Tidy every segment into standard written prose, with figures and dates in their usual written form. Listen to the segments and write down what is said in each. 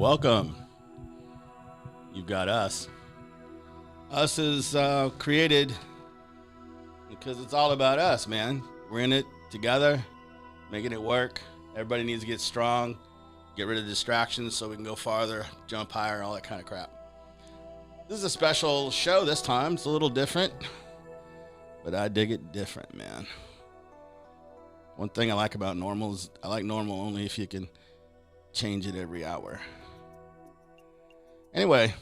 Welcome. You've got us. Us is created because it's all about us, man. We're in it together, making it work. Everybody needs to get strong, get rid of distractions so we can go farther, jump higher, all that kind of crap. This is a special show this time. It's a little different, but I dig it different, man. One thing I like about normal is I like normal only if you can change it every hour. Anyway,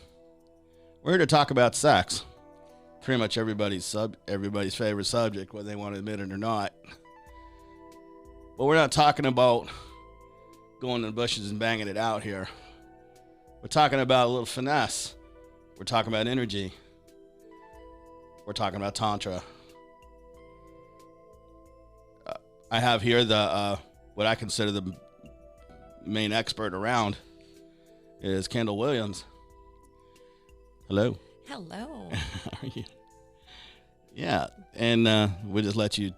we're here to talk about sex. Pretty much everybody's favorite subject, whether they want to admit it or not. But we're not talking about going to the bushes and banging it out here. We're talking about a little finesse. We're talking about energy. We're talking about Tantra. I have here the what I consider the main expert around is Kendall Williams. Hello. Hello. How are you? Yeah, and we'll just let you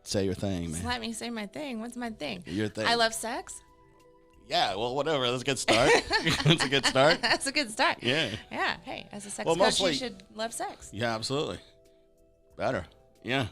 say your thing, man. Just let me say my thing. What's my thing? Your thing. I love sex. Yeah, well, whatever. Let's get started. That's a good start. That's a good start. Yeah. Yeah. Hey, as a sex Well, coach, mostly- you should love sex. Yeah, absolutely. Better. Yeah.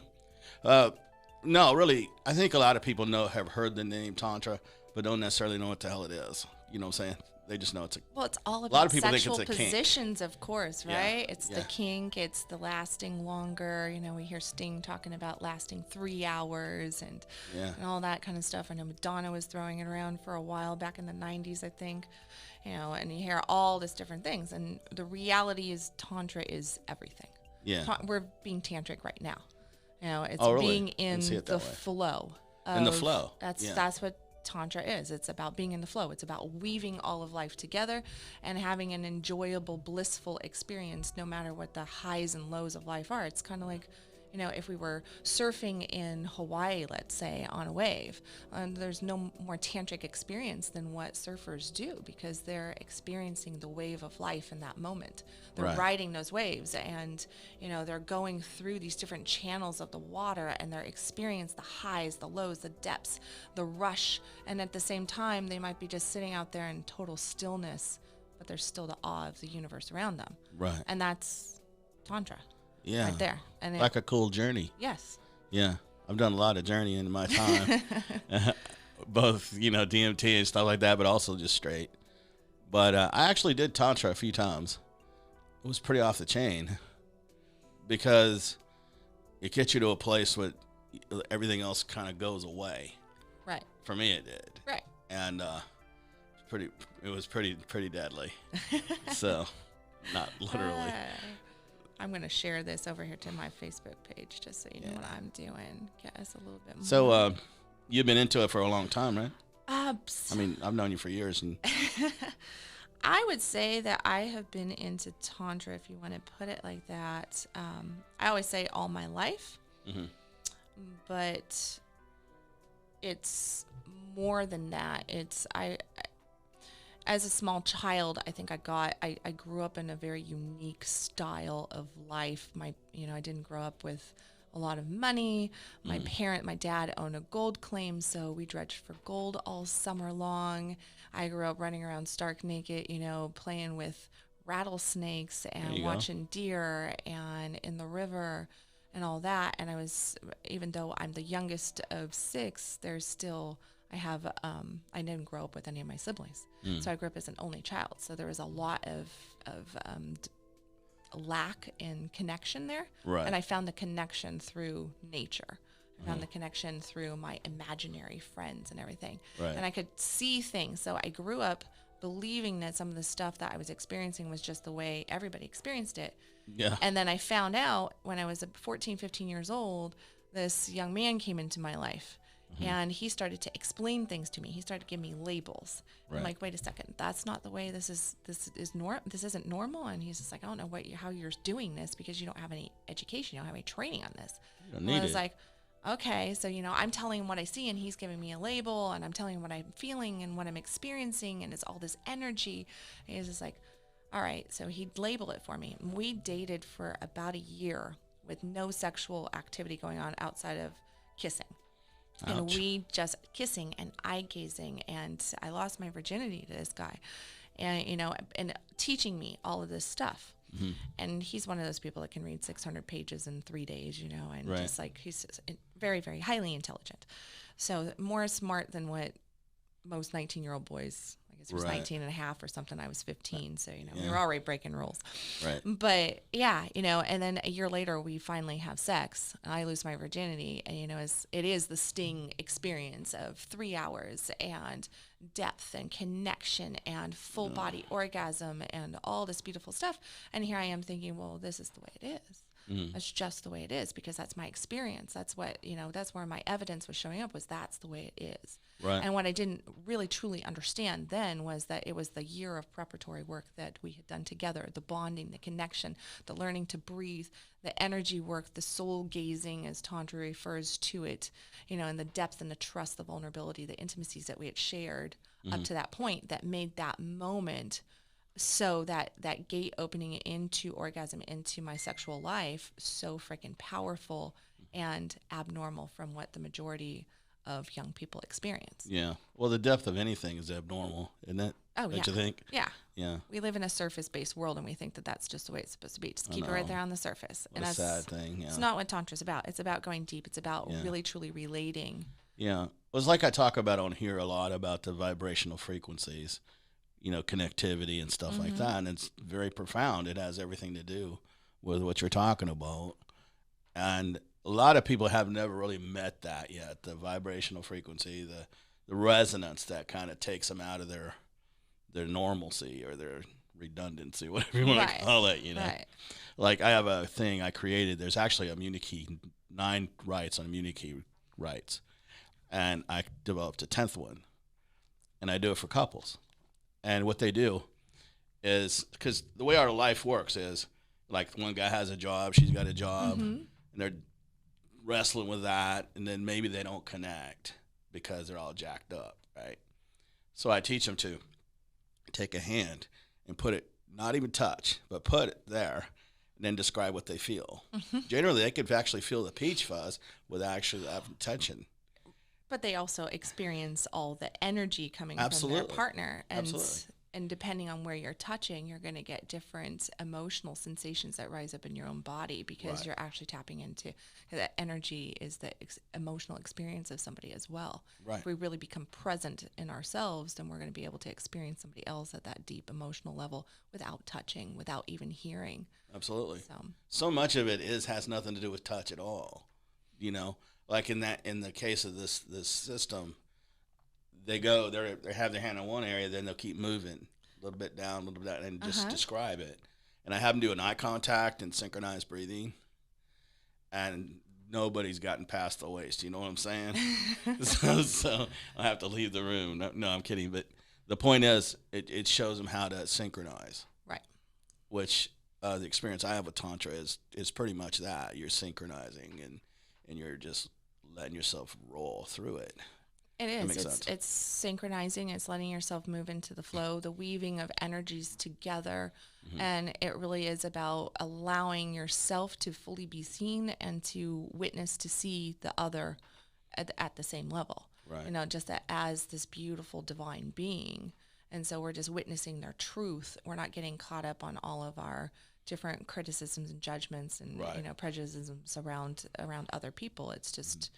No, really, I think a lot of people have heard the name Tantra, but don't necessarily know what the hell it is. You know what I'm saying? They just know it's a... Well, it's all lot about of people think sexual it's a kink. positions, of course, Yeah, right? It's yeah. the kink. It's the lasting longer. You know, we hear Sting talking about lasting 3 hours and Yeah. all that kind of stuff. I know Madonna was throwing it around for a while back in the 90s, I think. You know, and you hear all these different things. And the reality is Tantra is everything. Yeah. We're being tantric right now. You know, it's Oh, really? being Didn't in see it that the way. flow. In the of- flow, That's yeah. that's what Tantra is. It's about being in the flow. It's about weaving all of life together and having an enjoyable, blissful experience no matter what the highs and lows of life are. It's kind of like, you know, if we were surfing in Hawaii, let's say, on a wave, there's no more tantric experience than what surfers do because they're experiencing the wave of life in that moment. They're Right. riding those waves and, you know, they're going through these different channels of the water and they're experiencing the highs, the lows, the depths, the rush. And at the same time, they might be just sitting out there in total stillness, but there's still the awe of the universe around them. Right. And that's Tantra. Yeah. Right there. And Like a cool journey. yes. Yeah. I've done a lot of journeying in my time. Both, you know, DMT and stuff like that, but also just straight. But I actually did Tantra a few times. It was pretty off the chain because it gets you to a place where everything else kind of goes away. Right. For me, it did. Right. And it was pretty deadly. So, not literally. I'm going to share this over here to my Facebook page just so you know Yeah. what I'm doing. Get us a little bit more. So, you've been into it for a long time, right? I Abs- mean, I've known you for years, and I would say that I have been into Tantra, if you want to put it like that. I always say all my life, Mhm. but it's more than that. It's as a small child, I think I grew up in a very unique style of life. I didn't grow up with a lot of money. My dad owned a gold claim, so we dredged for gold all summer long. I grew up running around stark naked, you know, playing with rattlesnakes There and you go. watching deer and in the river and all that. And even though I'm the youngest of 6, I didn't grow up with any of my siblings. So I grew up as an only child. So there was a lot of lack in connection there. Right. And I found the connection through nature. I found the connection through my imaginary friends and everything. Right. And I could see things. So I grew up believing that some of the stuff that I was experiencing was just the way everybody experienced it. yeah. And then I found out when I was 14, 15 years old, this young man came into my life and he started to explain things to me. He started to give me labels. Right. I'm like, wait a second, that's not the way this isn't normal. And he's just like, I don't know how you're doing this because you don't have any education. You don't have any training on this. You don't And I need was it. like, okay, so, you know, I'm telling him what I see and he's giving me a label and I'm telling him what I'm feeling and what I'm experiencing and it's all this energy. And he's just like, all right, so he'd label it for me. We dated for about a year with no sexual activity going on outside of kissing. And Ouch. we just kissing and eye gazing, and I lost my virginity to this guy. and and teaching me all of this stuff. And he's one of those people that can read 600 pages in 3 days, and Right. just like he's just very, very highly intelligent. So more smart than what most 19-year-old boys. I guess he was Right. 19 and a half or something. I was 15. So, we Yeah. were already breaking rules. Right. But yeah, and then a year later we finally have sex and I lose my virginity. And, it is the sting experience of 3 hours and depth and connection and full body orgasm and all this beautiful stuff. And here I am thinking, well, this is the way it is. That's just the way it is because that's my experience. That's what, that's where my evidence was showing up was that's the way it is. Right. And what I didn't really truly understand then was that it was the year of preparatory work that we had done together, the bonding, the connection, the learning to breathe, the energy work, the soul gazing as Tantra refers to it, and the depth and the trust, the vulnerability, the intimacies that we had shared up to that point that made that moment so that gate opening into orgasm, into my sexual life, so freaking powerful and abnormal from what the majority of young people experience. Yeah. Well, the depth of anything is abnormal, isn't it? Oh, Don't yeah. you think? Yeah. Yeah. We live in a surface-based world, and we think that that's just the way it's supposed to be. Just keep it know. right there on the surface. What a sad thing. Yeah. It's not what Tantra's about. It's about going deep. It's about Yeah. really, truly relating. Yeah. Well, it's like I talk about on here a lot about the vibrational frequencies, connectivity and stuff like that. And it's very profound. It has everything to do with what you're talking about. And a lot of people have never really met that yet. The vibrational frequency, the resonance that kind of takes them out of their normalcy or their redundancy, whatever you want Right. to call it, Right. Like I have a thing I created. There's actually a Munich 9 rights on Munich rights. And I developed a 10th one. And I do it for couples. And what they do is, because the way our life works is, like one guy has a job, she's got a job, and they're wrestling with that, and then maybe they don't connect because they're all jacked up, right? So I teach them to take a hand and put it, not even touch, but put it there, and then describe what they feel. Generally, they could actually feel the peach fuzz without actually having tension. But they also experience all the energy coming Absolutely. from their partner. Absolutely. And depending on where you're touching, you're going to get different emotional sensations that rise up in your own body because Right. you're actually tapping into that energy is the emotional experience of somebody as well. Right. If we really become present in ourselves, then we're going to be able to experience somebody else at that deep emotional level without touching, without even hearing. Absolutely. So, So much of it has nothing to do with touch at all. Like in the case of this system, they have their hand in one area, then they'll keep moving a little bit down, a little bit down, and just describe it. And I have them do an eye contact and synchronized breathing, and nobody's gotten past the waist. You know what I'm saying? so I have to leave the room. No, I'm kidding. But the point is, it shows them how to synchronize, right. which the experience I have with Tantra is pretty much that. You're synchronizing and you're just letting yourself roll through it. It That is. makes sense. It's synchronizing. It's letting yourself move into the flow, the weaving of energies together. And it really is about allowing yourself to fully be seen and to witness to see the other at the same level. Right. Just as this beautiful divine being. And so we're just witnessing their truth. We're not getting caught up on all of our different criticisms and judgments and Right. prejudices around other people. It's just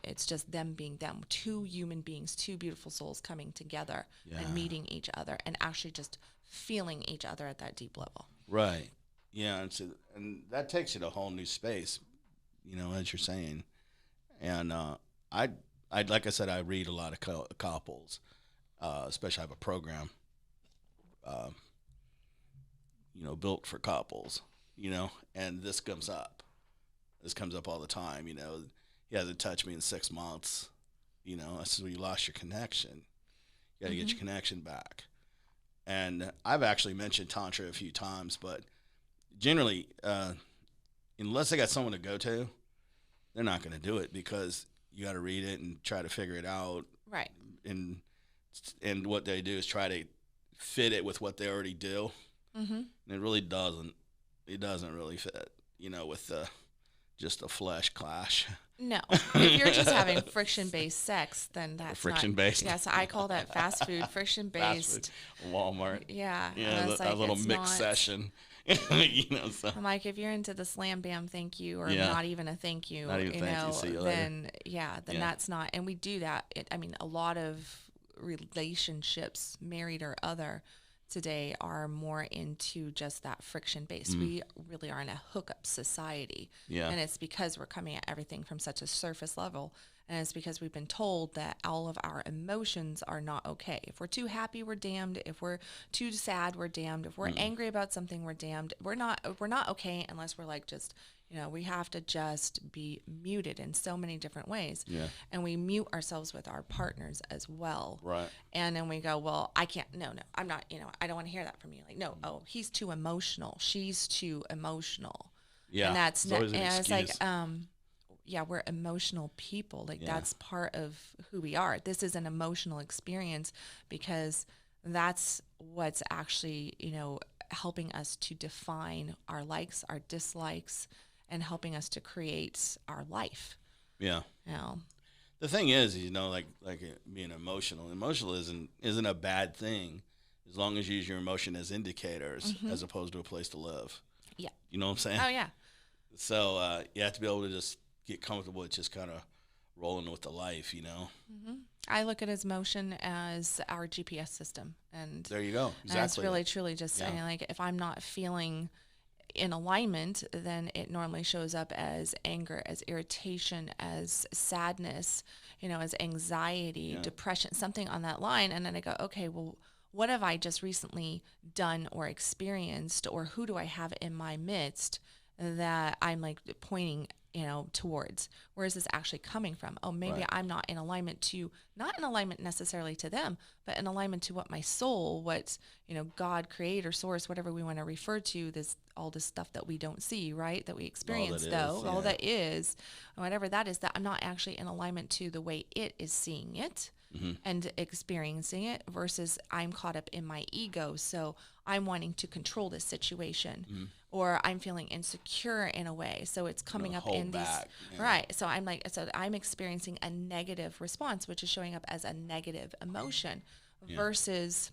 it's just them being them, two human beings, two beautiful souls coming together Yeah. and meeting each other and actually just feeling each other at that deep level. Right. Yeah, and that takes you to a whole new space, as you're saying. And I like I said, I read a lot of couples, especially I have a program, built for couples, and this comes up. This comes up all the time, He hasn't touched me in 6 months. I said, well, you lost your connection. You got to get your connection back. And I've actually mentioned Tantra a few times, but generally, unless they got someone to go to, they're not going to do it because you got to read it and try to figure it out. Right. And what they do is try to fit it with what they already do. And it really doesn't. It doesn't really fit, with just a flesh clash. No, if you're just having friction-based sex, then that's Friction-based. not. Yes, I call that fast food, Fast friction-based. food, Walmart. Yeah, Yeah, and it's that like little it's mixed not. session. So I'm like, if you're into the slam bam thank you, or Yeah. not even a thank you, Not even you thank you, know, see you later. then yeah, then Yeah. that's not. And we do that. I mean, a lot of relationships, married or other, today are more into just that friction base. We really are in a hookup society. Yeah. And it's because we're coming at everything from such a surface level. And it's because we've been told that all of our emotions are not okay. If we're too happy, we're damned. If we're too sad, we're damned. If we're angry about something, we're damned. We're not okay unless we're like just, you know, we have to just be muted in so many different ways. Yeah. And we mute ourselves with our partners as well. Right. And then we go, well, I can't, no, I'm not, you know, I don't want to hear that from you. Like, no, oh, he's too emotional. She's too emotional. Yeah. And that's, It's always an and it's like, excuse. yeah, we're emotional people. Like Yeah. that's part of who we are. This is an emotional experience because that's what's actually, you know, helping us to define our likes, our dislikes, and helping us to create our life. Yeah. You know, The thing is, you know, being emotional. Emotional isn't a bad thing, as long as you use your emotion as indicators, as opposed to a place to live. yeah. You know what I'm saying? Oh yeah. So you have to be able to just get comfortable with just kind of rolling with the life, you know. I look at his motion as our GPS system, and There you go. and it's Exactly. really truly just Yeah. I mean, like if I'm not feeling in alignment, then it normally shows up as anger, as irritation, as sadness, you know, as anxiety, Yeah. depression, something on that line. And then I go, okay, well, what have I just recently done or experienced, or who do I have in my midst that I'm like pointing, you know, towards? Where is this actually coming from? Oh, maybe Right. I'm not in alignment not in alignment necessarily to them, but in alignment to what my soul, what, you know, God, creator, source, whatever we want to refer to, all this stuff that we don't see, right? That we experience is, though, all yeah. that is, whatever that is, that I'm not actually in alignment to the way it is seeing it and experiencing it, versus I'm caught up in my ego. So I'm wanting to control this situation, or I'm feeling insecure in a way. So it's coming up hold in these, back, yeah. right. So I'm experiencing a negative response, which is showing up as a negative emotion versus,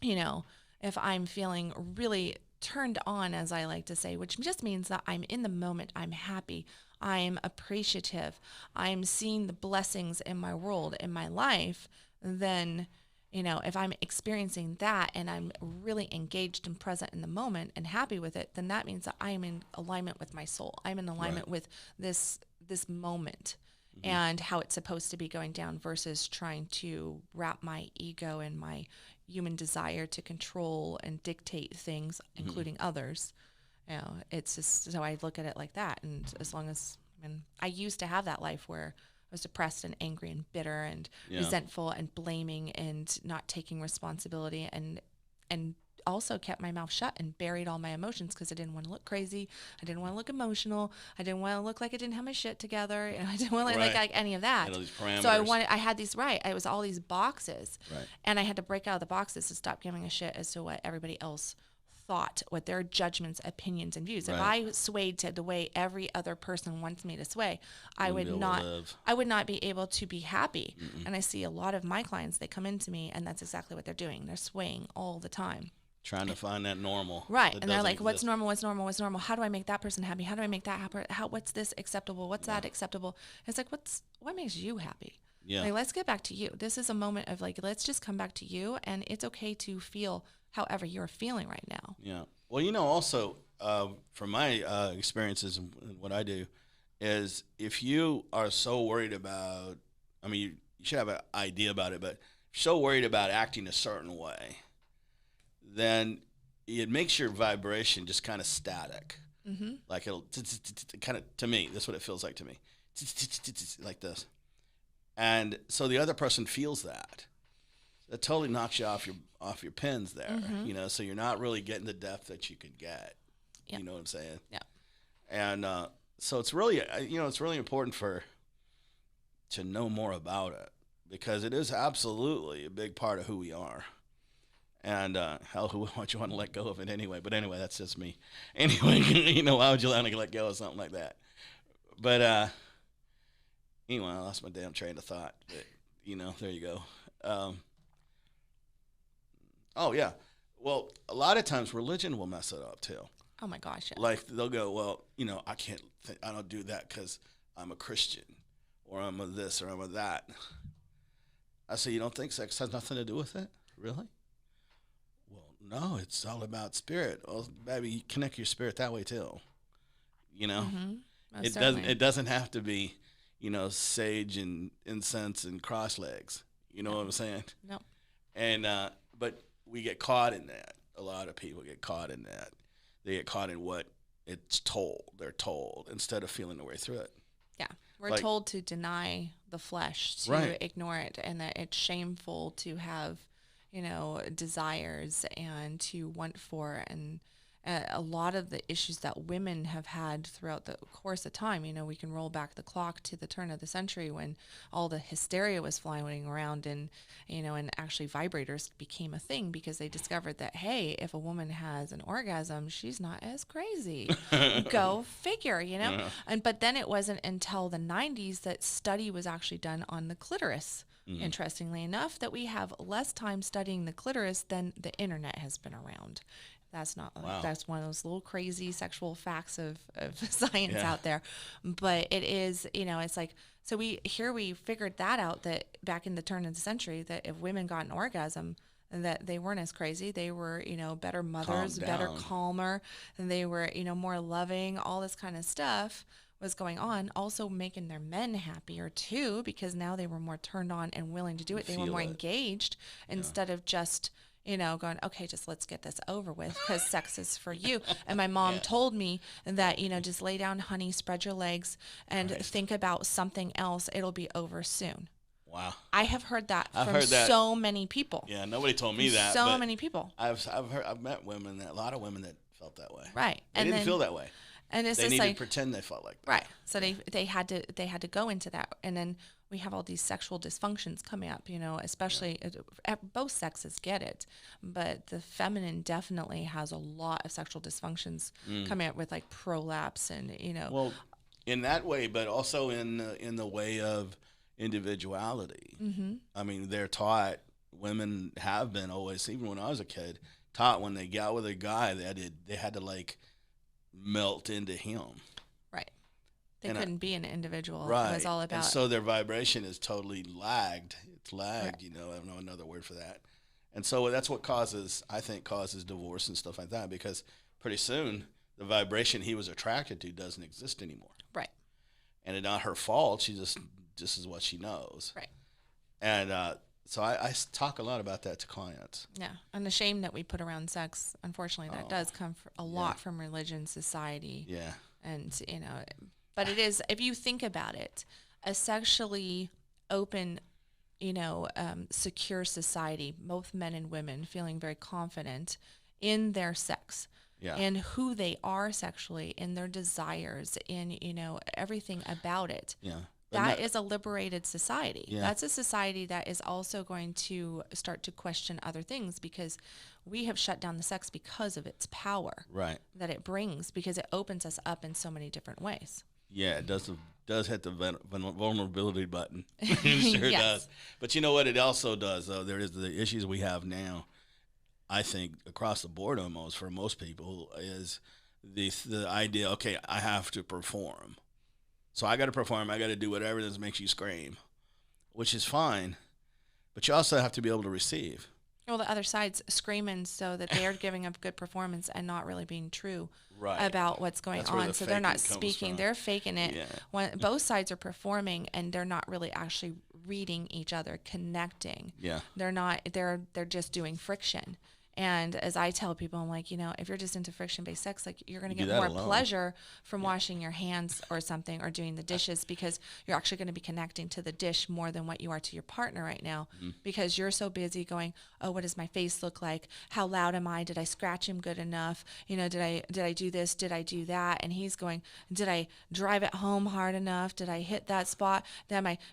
you know, if I'm feeling really turned on, as I like to say, which just means that I'm in the moment, I'm happy, I'm appreciative, I'm seeing the blessings in my world, in my life, then, you know, if I'm experiencing that and I'm really engaged and present in the moment and happy with it, then that means that I'm in alignment with my soul. I'm in alignment with this moment and how it's supposed to be going down, versus trying to wrap my ego and my human desire to control and dictate things, including others. You know, it's just, so I look at it like that. And as long as, I mean, I used to have that life where I was depressed and angry and bitter and resentful and blaming and not taking responsibility, and also kept my mouth shut and buried all my emotions because I didn't want to look crazy. I didn't want to look emotional. I didn't want to look like I didn't have my shit together. And I didn't want to look Right. like any of that. Had all these So parameters. I had these, right. It was all these boxes. Right. And I had to break out of the boxes to stop giving a shit as to what everybody else thought, what their judgments, opinions, and views. If Right. I swayed to the way every other person wants me to sway, I Wouldn't would be able to not live. I would not be able to be happy. And I see a lot of my clients, they come into me and that's exactly what they're doing. They're swaying all the time. Trying to find that normal. Right. that And they're doesn't like, what's exist. normal? What's normal? What's normal? How do I make that person happy? How do I make that happen? What's this acceptable? What's that acceptable? It's like, what makes you happy? Yeah. Like, let's get back to you. This is a moment of like, let's just come back to you. And it's okay to feel however you're feeling right now. Yeah. Well, you know, also from my experiences and what I do is, if you are so worried about, I mean, you should have an idea about it, but if you're so worried about acting a certain way, then it makes your vibration just kind of static. Mm-hmm. Like it'll kind of, to me, that's what it feels like to me, like this. And so the other person feels that. That totally knocks you off your pins there, you know. So you're not really getting the depth that you could get. Yep. You know what I'm saying? Yeah. And so it's really, it's really important to know more about it, because it is absolutely a big part of who we are. And hell, who would you want to let go of it anyway? But anyway, that's just me. Anyway, you know, why would you want to let go of something like that? But Anyway, I lost my damn train of thought. But, there you go. Oh yeah. Well, a lot of times religion will mess it up too. Oh my gosh. Yeah. Like they'll go, well, I can't, I don't do that because I'm a Christian, or I'm a this, or I'm a that. I say, you don't think sex has nothing to do with it, really? Well, no, it's all about spirit. Well, baby, you connect your spirit that way too. Mm-hmm. It doesn't. It doesn't have to be, sage and incense and cross legs. You know what I'm saying? No. And but we get caught in that. A lot of people get caught in that. They get caught in what they're told, instead of feeling their way through it. Yeah. We're told to deny the flesh, to ignore it, and that it's shameful to have, desires and to want for, and a lot of the issues that women have had throughout the course of time. We can roll back the clock to the turn of the century when all the hysteria was flying around, and actually vibrators became a thing because they discovered that, hey, if a woman has an orgasm, she's not as crazy. Go figure, but then it wasn't until the 90s that study was actually done on the clitoris. Mm-hmm. Interestingly enough, that we have less time studying the clitoris than the internet has been around. That's not. Wow. That's one of those little crazy sexual facts of science out there, but it is. It's like, so we figured that out, that back in the turn of the century, that if women got an orgasm, that they weren't as crazy. They were better mothers, better, calmer, and they were more loving. All this kind of stuff was going on, also making their men happier too, because now they were more turned on and willing to do it. They were more engaged instead of just going, okay, just let's get this over with because sex is for you. And my mom told me that, just lay down, honey, spread your legs and think about something else. It'll be over soon. Wow. I have heard that from so many people. Yeah, nobody told me that. So many people. I've met women, a lot of women that felt that way. Right. They didn't feel that way. And it's they just needed like, to pretend they felt like that. Right. So they had to go into that, and then we have all these sexual dysfunctions coming up. Especially both sexes get it, but the feminine definitely has a lot of sexual dysfunctions coming up with like prolapse and Well, in that way, but also in the way of individuality. Mm-hmm. I mean, they're taught. Women have been always, even when I was a kid, taught when they got with a guy they had to like melt into him. Right. They couldn't be an individual. Right. It was all about. And so their vibration is totally lagged. It's lagged, right. I don't know another word for that. And so that's what causes divorce and stuff like that, because pretty soon the vibration he was attracted to doesn't exist anymore. Right. And it's not her fault. She just this is what she knows. Right. And so I talk a lot about that to clients. Yeah, and the shame that we put around sex, unfortunately, that does come a lot from religion, society. Yeah. And, but it is, if you think about it, a sexually open, secure society, both men and women feeling very confident in their sex. Yeah. In who they are sexually, in their desires, in, everything about it. Yeah. That is a liberated society. Yeah. That's a society that is also going to start to question other things, because we have shut down the sex because of its power that it brings, because it opens us up in so many different ways. Yeah, it does hit the vulnerability button. It sure does. But you know what it also does, though? There is the issues we have now, I think, across the board almost for most people, is the idea, okay, I have to perform. So I got to perform. I got to do whatever this makes you scream, which is fine. But you also have to be able to receive. Well, the other side's screaming so that they're giving a good performance and not really being true about what's going on. So they're not speaking. They're faking it. Yeah. When both sides are performing and they're not really actually reading each other, connecting. Yeah. They're not. They're just doing friction. And as I tell people, I'm like, if you're just into friction-based sex, like you're going to get more pleasure from washing your hands or something, or doing the dishes, because you're actually going to be connecting to the dish more than what you are to your partner right now, because you're so busy going, oh, what does my face look like? How loud am I? Did I scratch him good enough? Did I do this? Did I do that? And he's going, did I drive it home hard enough? Did I hit that spot?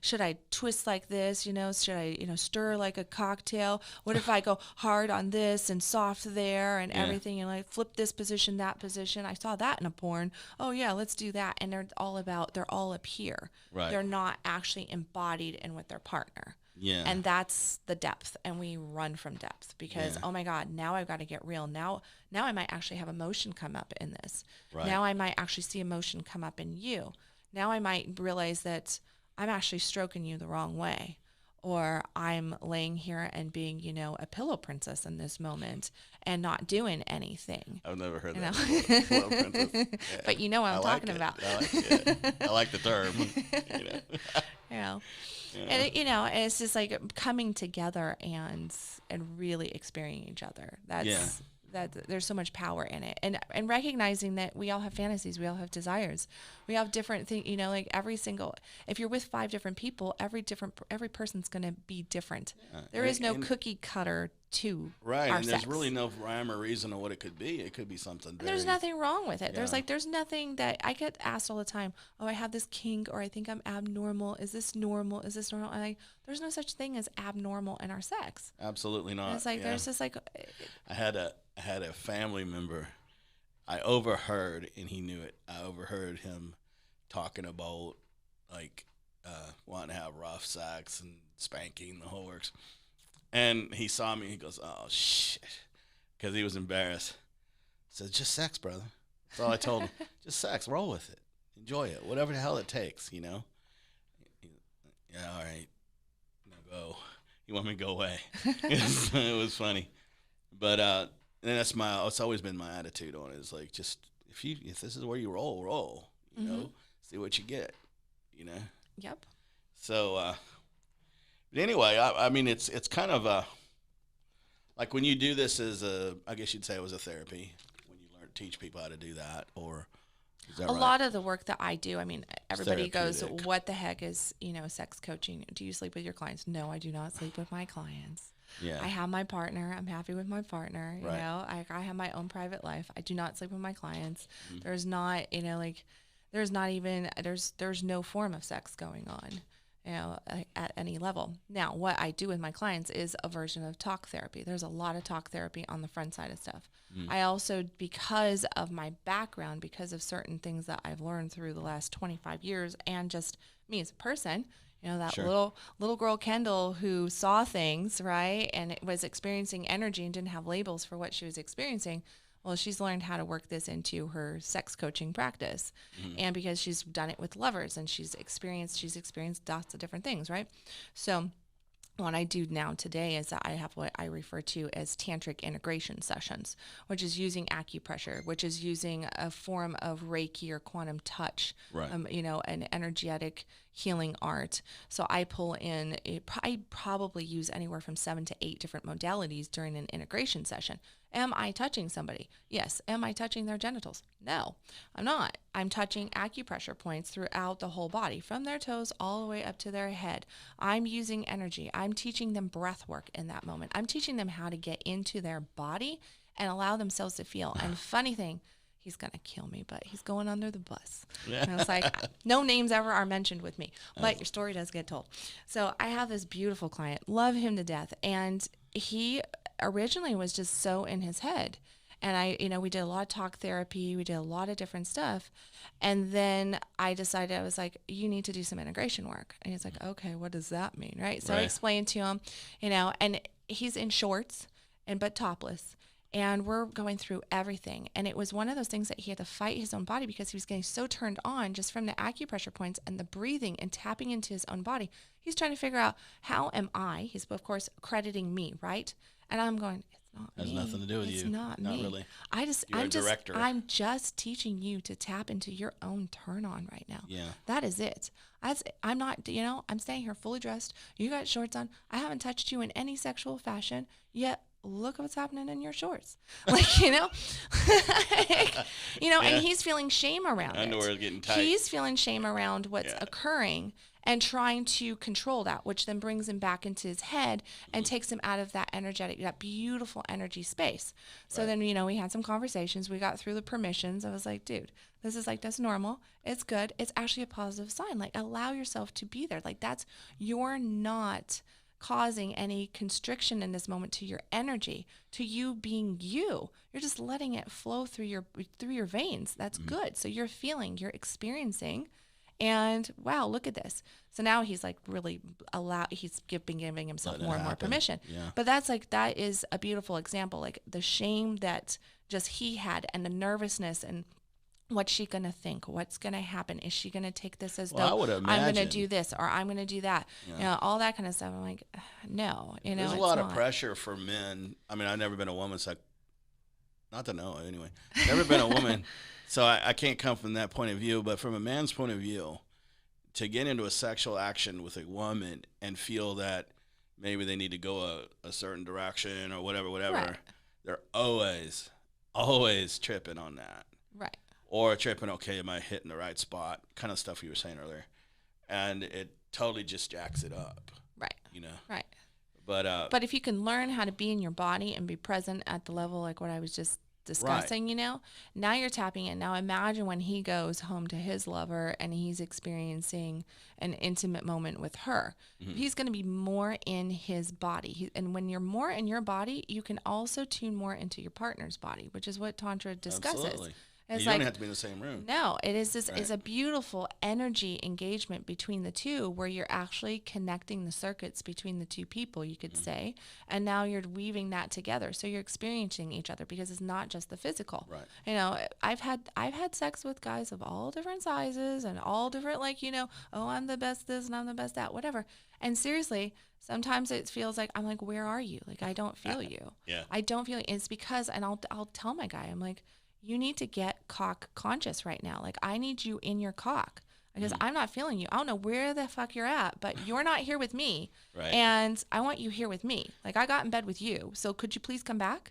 Should I twist like this? Should I, stir like a cocktail? What if I go hard on this? and soft there and everything, and like flip this position, that position. I saw that in a porn. Oh yeah, let's do that. And they're all up here. Right. They're not actually embodied in with their partner. Yeah. And that's the depth, and we run from depth because oh my God, now I've got to get real. Now I might actually have emotion come up in this. Right. Now I might actually see emotion come up in you. Now I might realize that I'm actually stroking you the wrong way, or I'm laying here and being, a pillow princess in this moment and not doing anything. I've never heard that. Pillow princess. Yeah. But you know what I'm talking it. about. I like it. I like the term. Yeah. And and it's just like coming together and really experiencing each other. That there's so much power in it, and recognizing that we all have fantasies, we all have desires, we have different things. Like if you're with 5 different people, every person's going to be different. Yeah. There is no cookie cutter to right, our and sex. there's really no rhyme or reason of what it could be. It could be something. And there's nothing wrong with it. Yeah. There's nothing that I get asked all the time. Oh, I have this kink, or I think I'm abnormal. Is this normal? Is this normal? And there's no such thing as abnormal in our sex. Absolutely not. And it's like there's just like. I had a family member. I overheard, and he knew it. I overheard him talking about like wanting to have rough sex and spanking, the whole works. And he saw me. He goes, "Oh shit," because he was embarrassed. I said, "Just sex, brother." That's all I told him. Just sex. Roll with it. Enjoy it. Whatever the hell it takes. Yeah. All right. Now go. You want me to go away? It was funny, but and it's always been my attitude on it. It's like, just if this is where you roll. See what you get. Yep. So. But anyway, I mean, it's kind of like when you do this I guess you'd say it was a therapy when you teach people how to do that, or is that a right? lot of the work that I do, I mean, everybody goes, Therapeutic. what the heck is, sex coaching? Do you sleep with your clients? No, I do not sleep with my clients. Yeah. I have my partner. I'm happy with my partner. Right. I have my own private life. I do not sleep with my clients. Mm-hmm. There's not, there's not even, there's no form of sex going on. At any level. Now, what I do with my clients is a version of talk therapy. There's a lot of talk therapy on the front side of stuff. I also, because of my background, because of certain things that I've learned through the last 25 years, and just me as a person, that Sure. little girl Kendall who saw things, right, and it was experiencing energy and didn't have labels for what she was experiencing. Well, she's learned how to work this into her sex coaching practice. And because she's done it with lovers and she's experienced lots of different things, right? So what I do now today is that I have what I refer to as tantric integration sessions, which is using acupressure, which is using a form of Reiki or quantum touch, Right. An energetic healing art. So I pull in, I probably use anywhere from 7 to 8 different modalities during an integration session. Am I touching somebody? Yes. Am I touching their genitals? No, I'm not. I'm touching acupressure points throughout the whole body, from their toes all the way up to their head. I'm using energy. I'm teaching them breath work in that moment. I'm teaching them how to get into their body and allow themselves to feel. And funny thing, he's going to kill me, but he's going under the bus. Yeah. And it's like, no names ever are mentioned with me, but your story does get told. So I have this beautiful client, love him to death. And he originally was just so in his head. And we did a lot of talk therapy. We did a lot of different stuff. And then I decided, I was like, you need to do some integration work. And he's like, okay, what does that mean? Right. So I explained to him, and he's in shorts but topless. And we're going through everything. And it was one of those things that he had to fight his own body because he was getting so turned on just from the acupressure points and the breathing and tapping into his own body. He's trying to figure out, how am I? He's, of course, crediting me, right? And I'm going, it's not me. Has nothing to do with you. It's not me. Not really. You're a director. I'm just teaching you to tap into your own turn on right now. Yeah. That is it. I'm not, I'm staying here fully dressed. You got shorts on. I haven't touched you in any sexual fashion yet. Look what's happening in your shorts. And he's feeling shame around it. Underwear is getting tight. He's feeling shame around what's occurring and trying to control that, which then brings him back into his head and takes him out of that that beautiful energy space. So then, we had some conversations. We got through the permissions. I was like, dude, that's normal. It's good. It's actually a positive sign. Like, allow yourself to be there. Like, you're not causing any constriction in this moment to your energy, to you being you. You're just letting it flow through your veins. That's good. So you're feeling, you're experiencing, and wow, look at this. So now he's like really he's been giving himself Letting it more and more happen. permission. Yeah. But that is a beautiful example. Like the shame that just he had and the nervousness and what's she going to think? What's going to happen? Is she going to take this as Well, I though would I'm going to imagine. do this or I'm going to do that? Yeah. You know, all that kind of stuff. I'm like, no, you know, There's a it's lot of not. pressure for men. I mean, I've never been a woman, so not to know anyway. Never been a woman, so I can't come from that point of view. But from a man's point of view, to get into a sexual action with a woman and feel that maybe they need to go a certain direction or whatever, Right. they're always tripping on that. Right. Or tripping, okay, am I hitting the right spot? Kind of stuff you were saying earlier. And it totally just jacks it up, Right. you know? Right. But But if you can learn how to be in your body and be present at the level like what I was just discussing, you know, now you're tapping in. Now imagine when he goes home to his lover and he's experiencing an intimate moment with her. He's going to be more in his body. And when you're more in your body, you can also tune more into your partner's body, which is what Tantra discusses. absolutely. It's You like, don't have to be in the same room. no, it is this is Right. a beautiful energy engagement between the two where you're actually connecting the circuits between the two people, you could say. And now you're weaving that together. So you're experiencing each other because it's not just the physical. Right. You know, I've had sex with guys of all different sizes and all different like, you know, oh, I'm the best this and I'm the best that, whatever. And seriously, sometimes it feels like I'm like, where are you? Like I don't feel you. Yeah. I don't feel it. It's because, and I'll tell my guy, I'm like, you need to get cock conscious right now. Like I need you in your cock because I'm not feeling you. I don't know where the fuck you're at, but you're not here with me. Right. And I want you here with me. Like I got in bed with you. So could you please come back?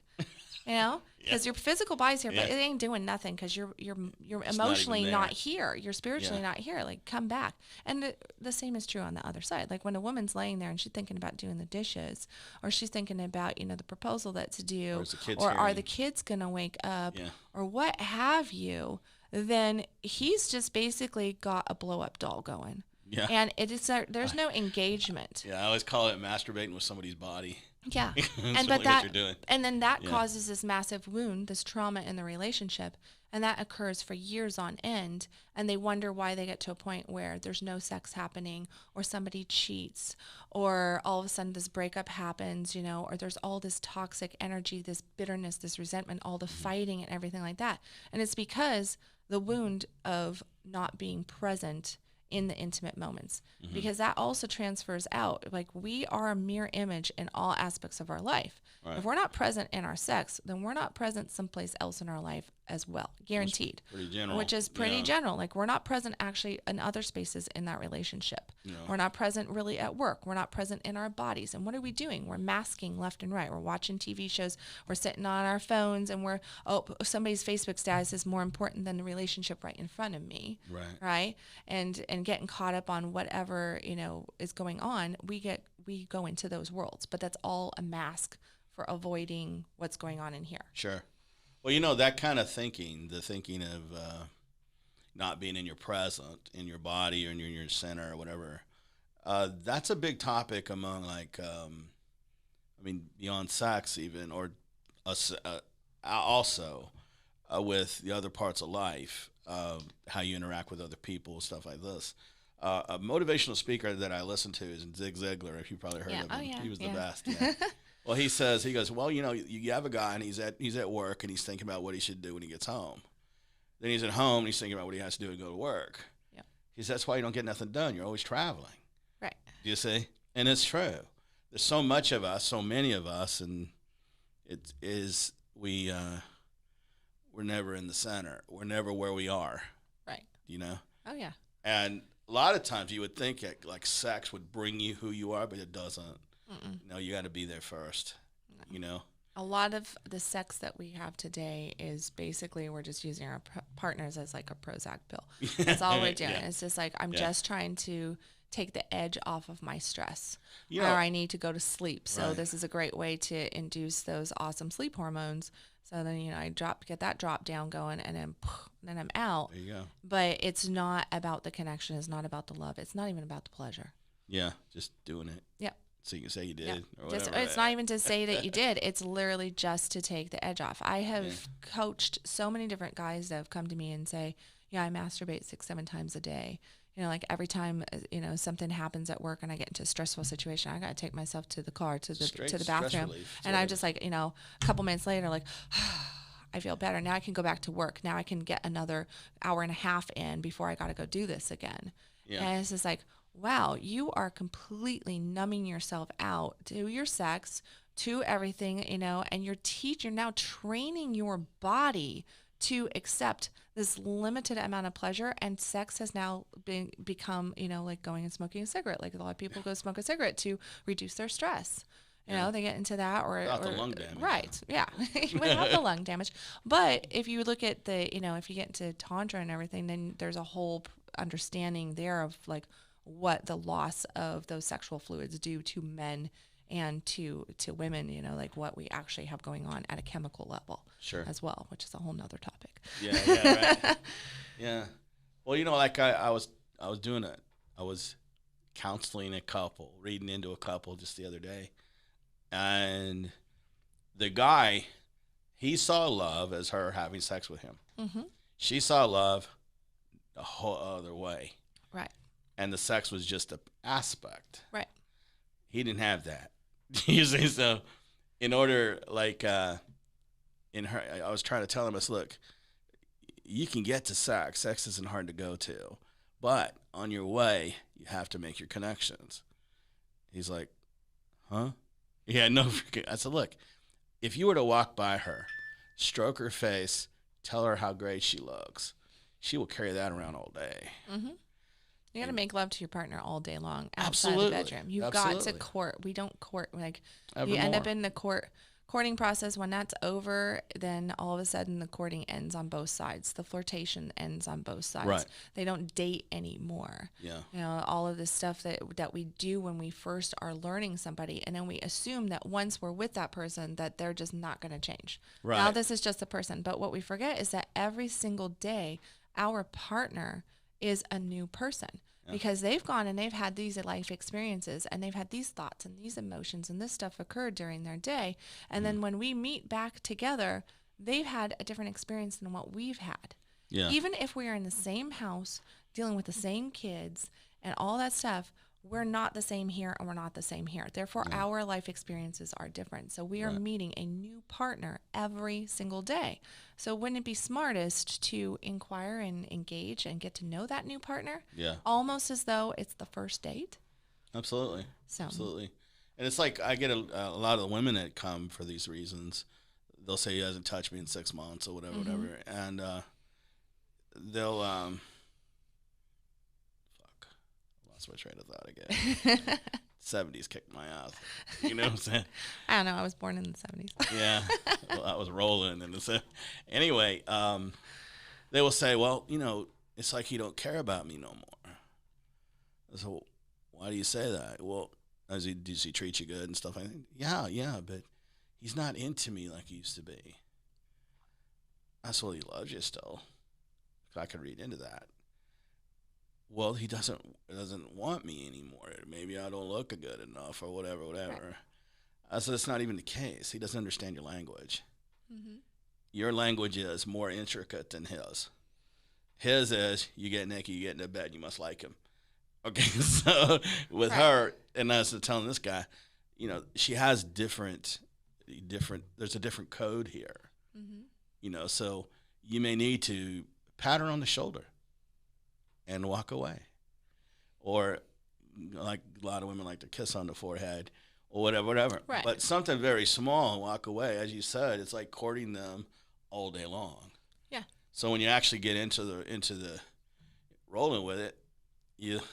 You know, because your physical body's here, but Yeah. it ain't doing nothing because you're even emotionally not there. here. You're spiritually Yeah. not here. Like come back. And the same is true on the other side. Like when a woman's laying there and she's thinking about doing the dishes, or she's thinking about, you know, the proposal that's due, Or is the kids or are hearing? the kids gonna wake up, Yeah. or what have you, then he's just basically got a blow up doll going. Yeah. And it is there's no engagement. Yeah, I always call it masturbating with somebody's body. Yeah. That's And really but what that you're doing. and then that Yeah. causes this massive wound, this trauma in the relationship, and that occurs for years on end, and they wonder why they get to a point where there's no sex happening, or somebody cheats, or all of a sudden this breakup happens, you know, or there's all this toxic energy, this bitterness, this resentment, all the fighting and everything like that. And it's because the wound of not being present in the intimate moments, because that also transfers out. Like we are a mirror image in all aspects of our life. Right. If we're not present in our sex, then we're not present someplace else in our life as well, guaranteed. Pretty general. Which is pretty Yeah. general. Like we're not present actually in other spaces in that relationship. No. We're not present really at work. We're not present in our bodies. And what are we doing? We're masking left and right. We're watching TV shows. We're sitting on our phones, and somebody's Facebook status is more important than the relationship right in front of me. Right. Right. And getting caught up on whatever, you know, is going on. We go into those worlds, but that's all a mask for avoiding what's going on in here. Sure. Well, you know, that kind of thinking, the thinking of not being in your present, in your body, or in your center, or whatever, that's a big topic among, like, I mean, beyond sex even, or us, also with the other parts of life, how you interact with other people, stuff like this. A motivational speaker that I listen to is Zig Ziglar, if you've probably heard Yeah. of Oh, him. yeah. He was the Yeah. best. Yeah. Well, he goes, well, you know, you have a guy and he's at work and he's thinking about what he should do when he gets home. Then he's at home and he's thinking about what he has to do to go to work. Yeah. He says, that's why you don't get nothing done. You're always traveling. Right. Do you see? And it's true. There's so much of us, so many of us, and it is, we're never in the center. We're never where we are, Right. you know? Oh, yeah. And a lot of times you would think like sex would bring you who you are, but it doesn't. No, you got to be there first, you know? A lot of the sex that we have today is basically we're just using our partners as like a Prozac pill. That's all we're doing. Yeah. It's just like I'm Yeah. just trying to take the edge off of my stress, You or know- I need to go to sleep. So Right. this is a great way to induce those awesome sleep hormones. So then, you know, I get that drop down going, and then I'm out. There you go. But it's not about the connection. It's not about the love. It's not even about the pleasure. Yeah, just doing it. Yep. so you can say you did Yeah. or Just whatever. it's not even to say that you did. It's literally just to take the edge off. I have coached so many different guys that have come to me and say, "Yeah, I masturbate 6, 7 times a day." You know, like every time something happens at work and I get into a stressful situation, I got to take myself to the car to the Stress bathroom, relief, and I'm just like, a couple minutes later, like. I feel better. Now I can go back to work. Now I can get another hour and a half in before I got to go do this again. Yeah. And it's just like, wow, you are completely numbing yourself out to your sex, to everything, and you're now training your body to accept this limited amount of pleasure. And sex has now become, like going and smoking a cigarette. Like a lot of people go smoke a cigarette to reduce their stress. They get into that Without the lung damage. Right. Yeah. Without the lung damage. But if you look at if you get into Tantra and everything, then there's a whole understanding there of like what the loss of those sexual fluids do to men and to women, like what we actually have going on at a chemical level as well, which is a whole nother topic. Yeah, right. Yeah. Well, like I was counseling a couple, reading into a couple just the other day. And the guy, he saw love as her having sex with him. Mm-hmm. She saw love a whole other way. Right. And the sex was just an aspect. Right. He didn't have that. You see, so in order, like, in her, I was trying to tell him, I said, look, you can get to sex. Sex isn't hard to go to. But on your way, you have to make your connections. He's like, huh? Yeah, no. I said, look, if you were to walk by her, stroke her face, tell her how great she looks, she will carry that around all day. Mm-hmm. You got to make love to your partner all day long outside the bedroom. You've got to court. We don't court. Like, you end up in the courting process. When that's over, then all of a sudden the courting ends on both sides. The flirtation ends on both sides. Right. They don't date anymore. Yeah. All of this stuff that we do when we first are learning somebody, and then we assume that once we're with that person that they're just not going to change. Right. Now this is just a person. But what we forget is that every single day our partner is a new person. Because they've gone and they've had these life experiences and they've had these thoughts and these emotions and this stuff occurred during their day. And then when we meet back together, they've had a different experience than what we've had. Yeah. Even if we are in the same house, dealing with the same kids and all that stuff, we're not the same here and we're not the same here. Therefore, our life experiences are different. So we are meeting a new partner every single day. So wouldn't it be smartest to inquire and engage and get to know that new partner? Yeah. Almost as though it's the first date. Absolutely. So. Absolutely. And it's like I get a lot of the women that come for these reasons. They'll say he hasn't touched me in 6 months or whatever, whatever. And they'll lost my train of thought again. 70s kicked my ass. You know what I'm saying? I don't know. I was born in the 70s. Yeah. Well, I was rolling. Anyway, they will say, well, it's like you don't care about me no more. So why do you say that? Well, does he treat you good and stuff like that? Yeah, but he's not into me like he used to be. That's well, he loves you still. I could read into that. Well, he doesn't want me anymore. Maybe I don't look good enough or whatever. Right. I said, it's not even the case. He doesn't understand your language. Mm-hmm. Your language is more intricate than his. His is, you get naked, you get into bed, you must like him. Okay, so with her, and I was telling this guy, she has different, there's a different code here. Mm-hmm. So you may need to pat her on the shoulder and walk away. Or like a lot of women like to kiss on the forehead or whatever. Right. But something very small and walk away. As you said, it's like courting them all day long. Yeah. So when you actually get into the rolling with it, you can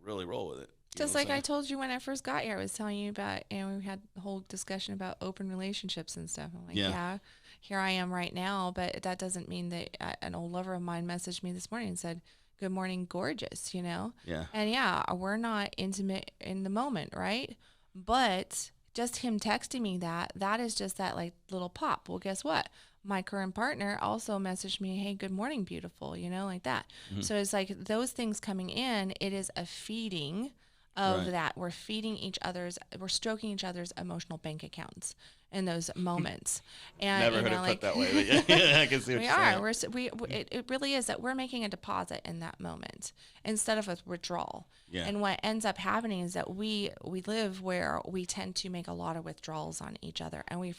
really roll with it. Just like I told you when I first got here, I was telling you about, we had a whole discussion about open relationships and stuff. I'm like, yeah, here I am right now, but that doesn't mean that an old lover of mine messaged me this morning and said, good morning, gorgeous, Yeah. And we're not intimate in the moment, right? But just him texting me that is just that like little pop. Well, guess what? My current partner also messaged me, hey, good morning, beautiful, like that. Mm-hmm. So it's like those things coming in, it is a feeding of Right. that. We're stroking each other's emotional bank accounts in those moments. And, Never you heard know, it like, put that way, but yeah, I can see what we you're are. saying. It really is that we're making a deposit in that moment instead of a withdrawal. Yeah. And what ends up happening is that we live where we tend to make a lot of withdrawals on each other, and we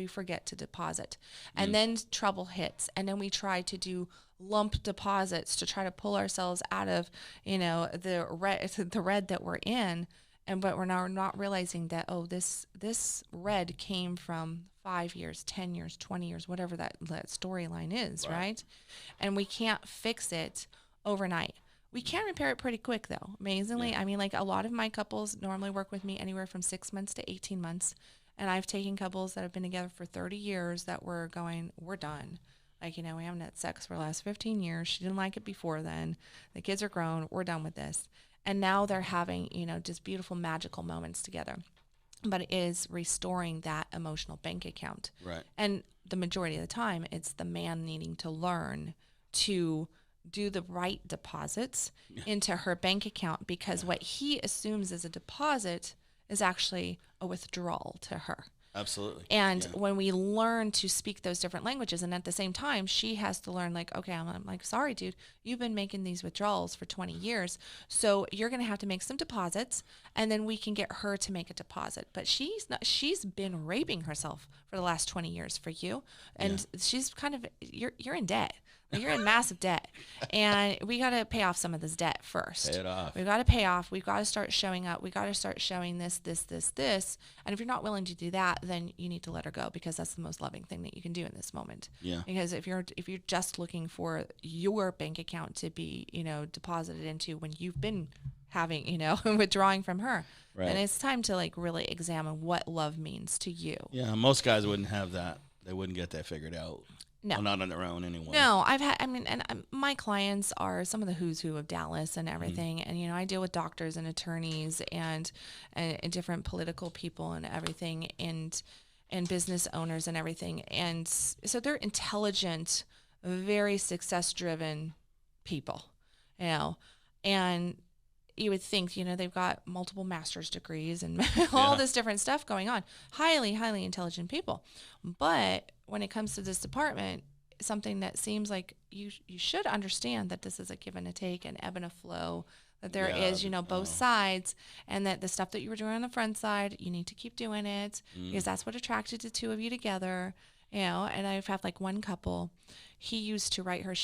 forget to deposit. And then trouble hits, and then we try to do lump deposits to try to pull ourselves out of, the red that we're in. And but we're not realizing that, oh, this red came from 5 years, 10 years, 20 years, whatever that storyline is, right? And we can't fix it overnight. We can repair it pretty quick, though. Amazingly, Yeah. I mean, like, a lot of my couples normally work with me anywhere from 6 months to 18 months, and I've taken couples that have been together for 30 years that were going, we're done. Like, we haven't had sex for the last 15 years. She didn't like it before then. The kids are grown. We're done with this. And now they're having, just beautiful, magical moments together. But it is restoring that emotional bank account. Right. And the majority of the time, it's the man needing to learn to do the right deposits into her bank account, because what he assumes is a deposit is actually a withdrawal to her. Absolutely. And Yeah. when we learn to speak those different languages, and at the same time, she has to learn, like, okay, I'm like, sorry, dude, you've been making these withdrawals for 20 years. So you're going to have to make some deposits, and then we can get her to make a deposit. But she's been raping herself for the last 20 years for you. And she's kind of, you're in debt. Like, you're in massive debt, and we got to pay off some of this debt first. Pay it off. We've got to pay off. We've got to start showing up. We got to start showing this. And if you're not willing to do that, then you need to let her go, because that's the most loving thing that you can do in this moment. Yeah. Because if you're just looking for your bank account to be, deposited into when you've been having, withdrawing from her, Right. then it's time to, like, really examine what love means to you. Yeah. Most guys wouldn't have that. They wouldn't get that figured out. No. Well, not on their own anyway. No, my clients are some of the who's who of Dallas and everything. And, I deal with doctors and attorneys and different political people and everything, and business owners and everything. And so they're intelligent, very success-driven people, and you would think, they've got multiple master's degrees and all this different stuff going on. Highly, highly intelligent people. But when it comes to this department, something that seems like you should understand that this is a give and a take, an ebb and a flow, that there is, both sides, and that the stuff that you were doing on the front side, you need to keep doing it, because that's what attracted the two of you together. And I've had, like, one couple, he used to write her,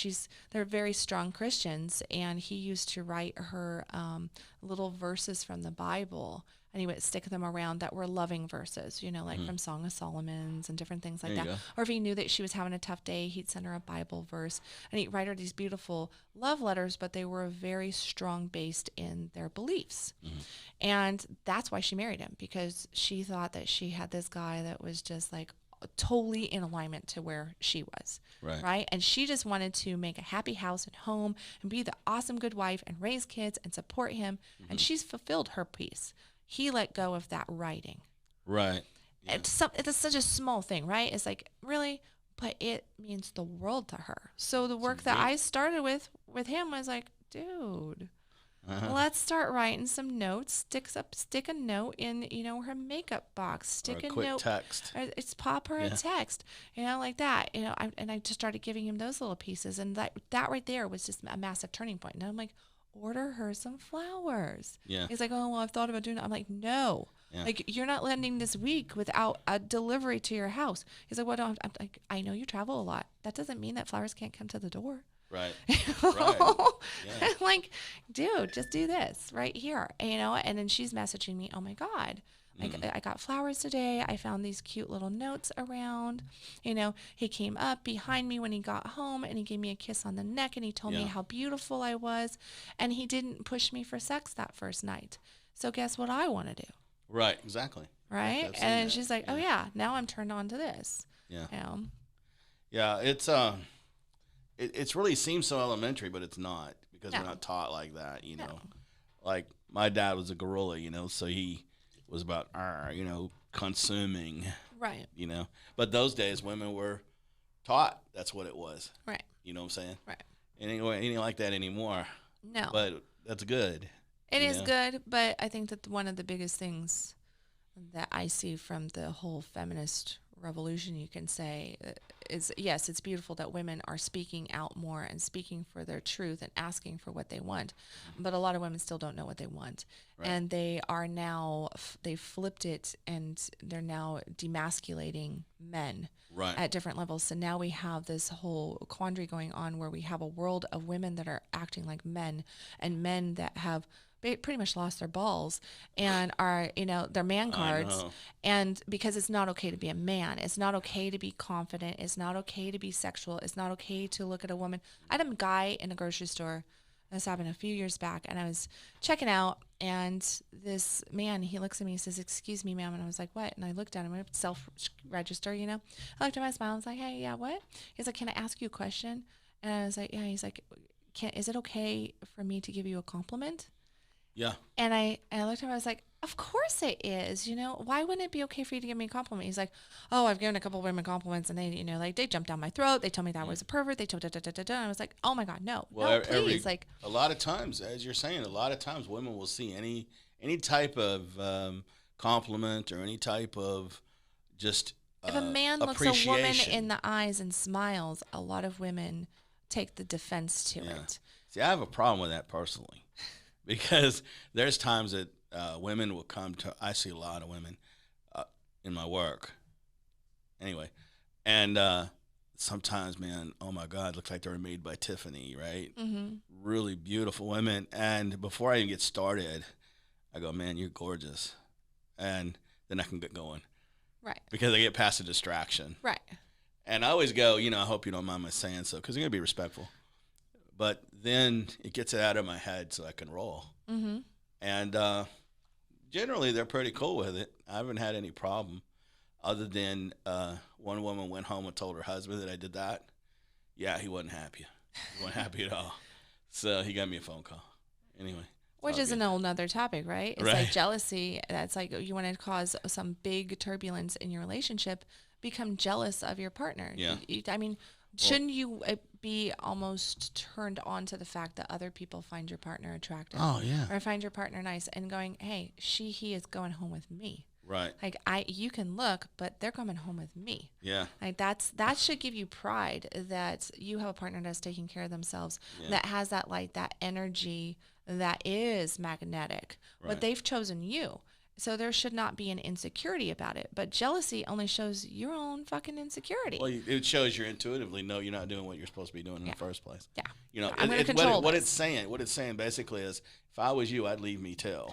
they're very strong Christians, and he used to write her little verses from the Bible, and he would stick them around that were loving verses, like from Song of Solomon's and different things like There that. you go. Or if he knew that she was having a tough day, he'd send her a Bible verse, and he'd write her these beautiful love letters, but they were very strong based in their beliefs. And that's why she married him, because she thought that she had this guy that was just, like, totally in alignment to where she was. Right. And she just wanted to make a happy house and home and be the awesome good wife and raise kids and support him. And she's fulfilled her piece. He let go of that writing. Right. Yeah. It's such a small thing, right? It's like, really? But it means the world to her. So the work that I started with him was like, dude, let's start writing some notes. Stick a note in, her makeup box. Stick Or a quick note. text. Or it's pop her a text, like that. I just started giving him those little pieces, and that right there was just a massive turning point. And I'm like, order her some flowers. Yeah. He's like, oh, well, I've thought about doing it. I'm like, no. Yeah. Like, you're not landing this week without a delivery to your house. He's like, well, I'm like, I know you travel a lot. That doesn't mean that flowers can't come to the door. Right. Right. Yeah. I'm like, dude, just do this right here, and then she's messaging me, oh my God, I got flowers today. I found these cute little notes around, he came up behind me when he got home, and he gave me a kiss on the neck, and he told me how beautiful I was, and he didn't push me for sex that first night. So guess what I want to do? Right. Exactly. Right. I've seen And then that. she's like, oh yeah, now I'm turned on to this. Yeah. You Yeah. It's it's really seems so elementary, but it's not, because we're No. not taught like that. No. Like, my dad was a gorilla, so he was about consuming, Right. But those days, women were taught that's what it was. Right. You know what I'm saying? Right. It ain't like that anymore. No. But that's good. It is good, but I think that one of the biggest things that I see from the whole feminist revolution, you can say, is yes, it's beautiful that women are speaking out more and speaking for their truth and asking for what they want. But a lot of women still don't know what they want. Right. And they are now, they flipped it and they're now demasculating men at different levels. So now we have this whole quandary going on where we have a world of women that are acting like men and men that have pretty much lost their balls and are, their man cards. And because it's not okay to be a man, it's not okay to be confident, it's not okay to be sexual, it's not okay to look at a woman. I had a guy in a grocery store, this happened a few years back, and I was checking out, and this man, he looks at me, he says, "Excuse me, ma'am," and I was like, "What?" And I looked at him, self-register, I looked at my smile, I was like, "Hey, yeah, what?" He's like, "Can I ask you a question?" And I was like, "Yeah." He's like, is it okay for me to give you a compliment? Yeah. And I looked at him, I was like, "Of course it is. Why wouldn't it be okay for you to give me a compliment?" He's like, "Oh, I've given a couple of women compliments and they, they jumped down my throat. They told me that I was a pervert. They told And I was like, "Oh my God, no, no, please." A lot of times, as you're saying, a lot of times women will see any type of compliment or any type of just if a man looks a woman in the eyes and smiles, a lot of women take the defense to it. See, I have a problem with that personally. Because there's times that women will come to, I see a lot of women in my work. Anyway, and sometimes, man, oh my God, looks like they were made by Tiffany, right? Mm-hmm. Really beautiful women. And before I even get started, I go, "Man, you're gorgeous." And then I can get going. Right. Because I get past the distraction. Right. And I always go, I hope you don't mind my saying so, because I'm going to be respectful. But then it gets it out of my head so I can roll. Mm-hmm. And generally, they're pretty cool with it. I haven't had any problem other than one woman went home and told her husband that I did that. Yeah, he wasn't happy. He wasn't happy at all. So he got me a phone call. Anyway. Which is an whole nother topic, right? It's like jealousy. That's like you want to cause some big turbulence in your relationship, become jealous of your partner. Yeah. Shouldn't you be almost turned on to the fact that other people find your partner attractive? Oh, yeah. Or find your partner nice and going, "Hey, he is going home with me." Right. Like you can look, but they're coming home with me. Yeah. Like that should give you pride that you have a partner that's taking care of themselves, that has that light, that energy that is magnetic. Right. But they've chosen you. So there should not be an insecurity about it. But jealousy only shows your own fucking insecurity. Well, it shows you intuitively know you're not doing what you're supposed to be doing in the first place. Yeah. What it's saying basically is, if I was you, I'd leave me too.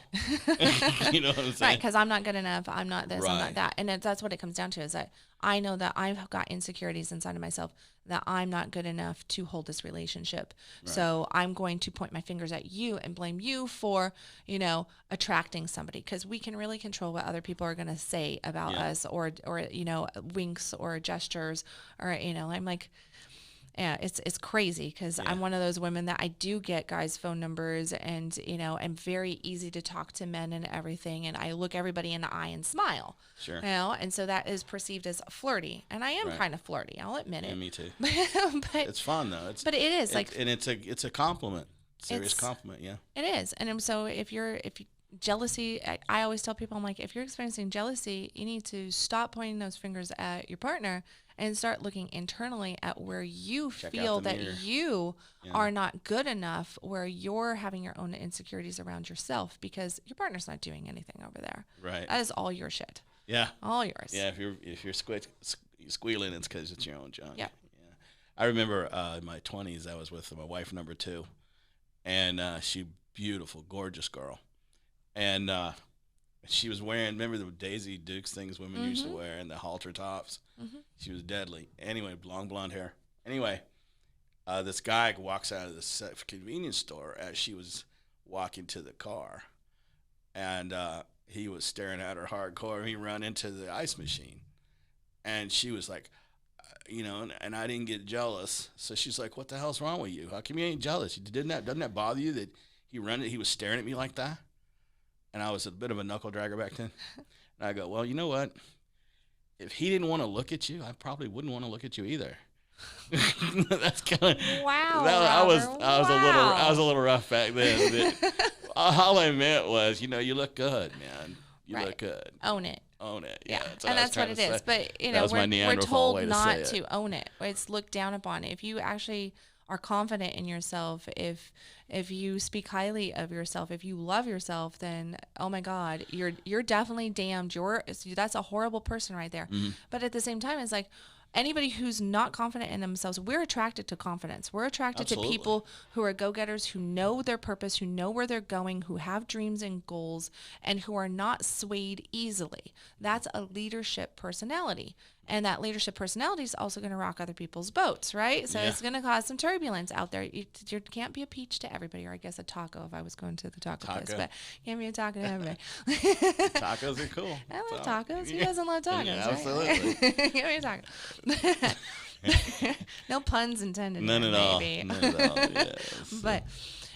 You know what I'm saying? Right, because I'm not good enough. I'm not this, I'm not that. And that's what it comes down to, is that I know that I've got insecurities inside of myself, that I'm not good enough to hold this relationship. Right. So I'm going to point my fingers at you and blame you for, attracting somebody, because we can really control what other people are going to say about us or winks or gestures or, I'm like, yeah, it's crazy, because I'm one of those women that I do get guys' phone numbers and, I'm very easy to talk to men and everything. And I look everybody in the eye and smile. Sure. And so that is perceived as flirty. And I am kind of flirty. I'll admit it. Me too. but it's fun though. But it is and it's a compliment. Serious compliment. Yeah. It is. And so if jealousy, I always tell people, I'm like, if you're experiencing jealousy, you need to stop pointing those fingers at your partner and start looking internally at where you feel that you are not good enough, where you're having your own insecurities around yourself, because your partner's not doing anything over there. Right. That is all your shit. Yeah. All yours. Yeah. If you're squealing, it's because it's your own junk. Yeah. I remember in my 20s, I was with my wife number 2, and she beautiful, gorgeous girl. And she was wearing, remember the Daisy Dukes things women used to wear, and the halter tops? Mm-hmm. She was deadly. Anyway, long blonde hair. Anyway, this guy walks out of the convenience store as she was walking to the car, and he was staring at her hardcore. He ran into the ice machine, and she was like, and I didn't get jealous. So she's like, "What the hell's wrong with you? How come you ain't jealous? Doesn't that bother you that he was staring at me like that?" And I was a bit of a knuckle dragger back then. And I go, "Well, you know what? If he didn't want to look at you, I probably wouldn't want to look at you either." That's kind of wow. I was a little rough back then. all I meant was, you look good, man. You look good. Own it. Own it. Yeah, That's and that's what it is. But that was my we're Neanderthal told way to not say it. to own it. It's looked down upon. If you actually are confident in yourself, if you speak highly of yourself, if you love yourself, then oh my God, you're definitely damned. That's a horrible person right there. Mm-hmm. But at the same time, it's like anybody who's not confident in themselves, we're attracted to confidence. We're attracted Absolutely. to people who are go-getters, who know their purpose, who know where they're going, who have dreams and goals, and who are not swayed easily. That's a leadership personality. And that leadership personality is also going to rock other people's boats, right? So it's going to cause some turbulence out there. You can't be a peach to everybody, or I guess a taco if I was going to the taco place, but you can't be a taco to everybody. Tacos are cool. I love tacos. Who doesn't love tacos? Yeah, right? absolutely. Give me a taco. No puns intended. None at all. Maybe. None at all. Yes. But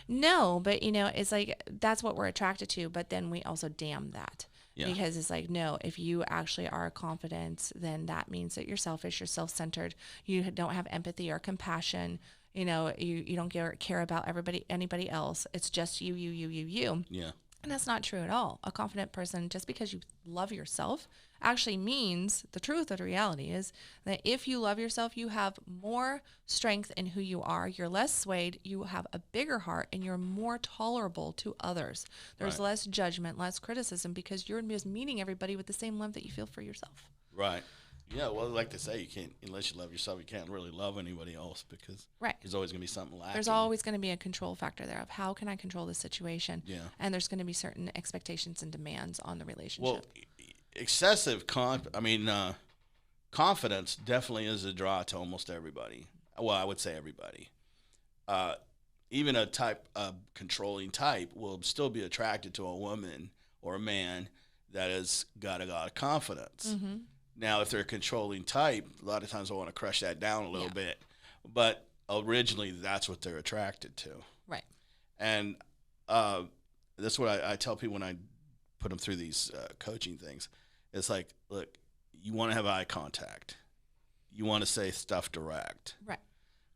it's like that's what we're attracted to. But then we also damn that. Yeah. Because it's like, no, if you actually are confident, then that means that you're selfish, you're self-centered, you don't have empathy or compassion, you don't care about anybody else. It's just you. Yeah. And that's not true at all. A confident person, just because you love yourself, actually means the truth of the reality is that if you love yourself, you have more strength in who you are. You're less swayed. You have a bigger heart, and you're more tolerable to others. There's less judgment, less criticism, because you're just meeting everybody with the same love that you feel for yourself. Right. Yeah, well, like they say, you can't, unless you love yourself, you can't really love anybody else because there's always going to be something lacking. There's always going to be a control factor there of how can I control this situation? Yeah. And there's going to be certain expectations and demands on the relationship. Well, excessive confidence definitely is a draw to almost everybody. Well, I would say everybody. Even a controlling type will still be attracted to a woman or a man that has got a lot of confidence. Mm-hmm. Now, if they're a controlling type, a lot of times I want to crush that down a little bit. But originally, that's what they're attracted to. Right. And that's what I tell people when I put them through these coaching things. It's like, look, you want to have eye contact. You want to say stuff direct. Right.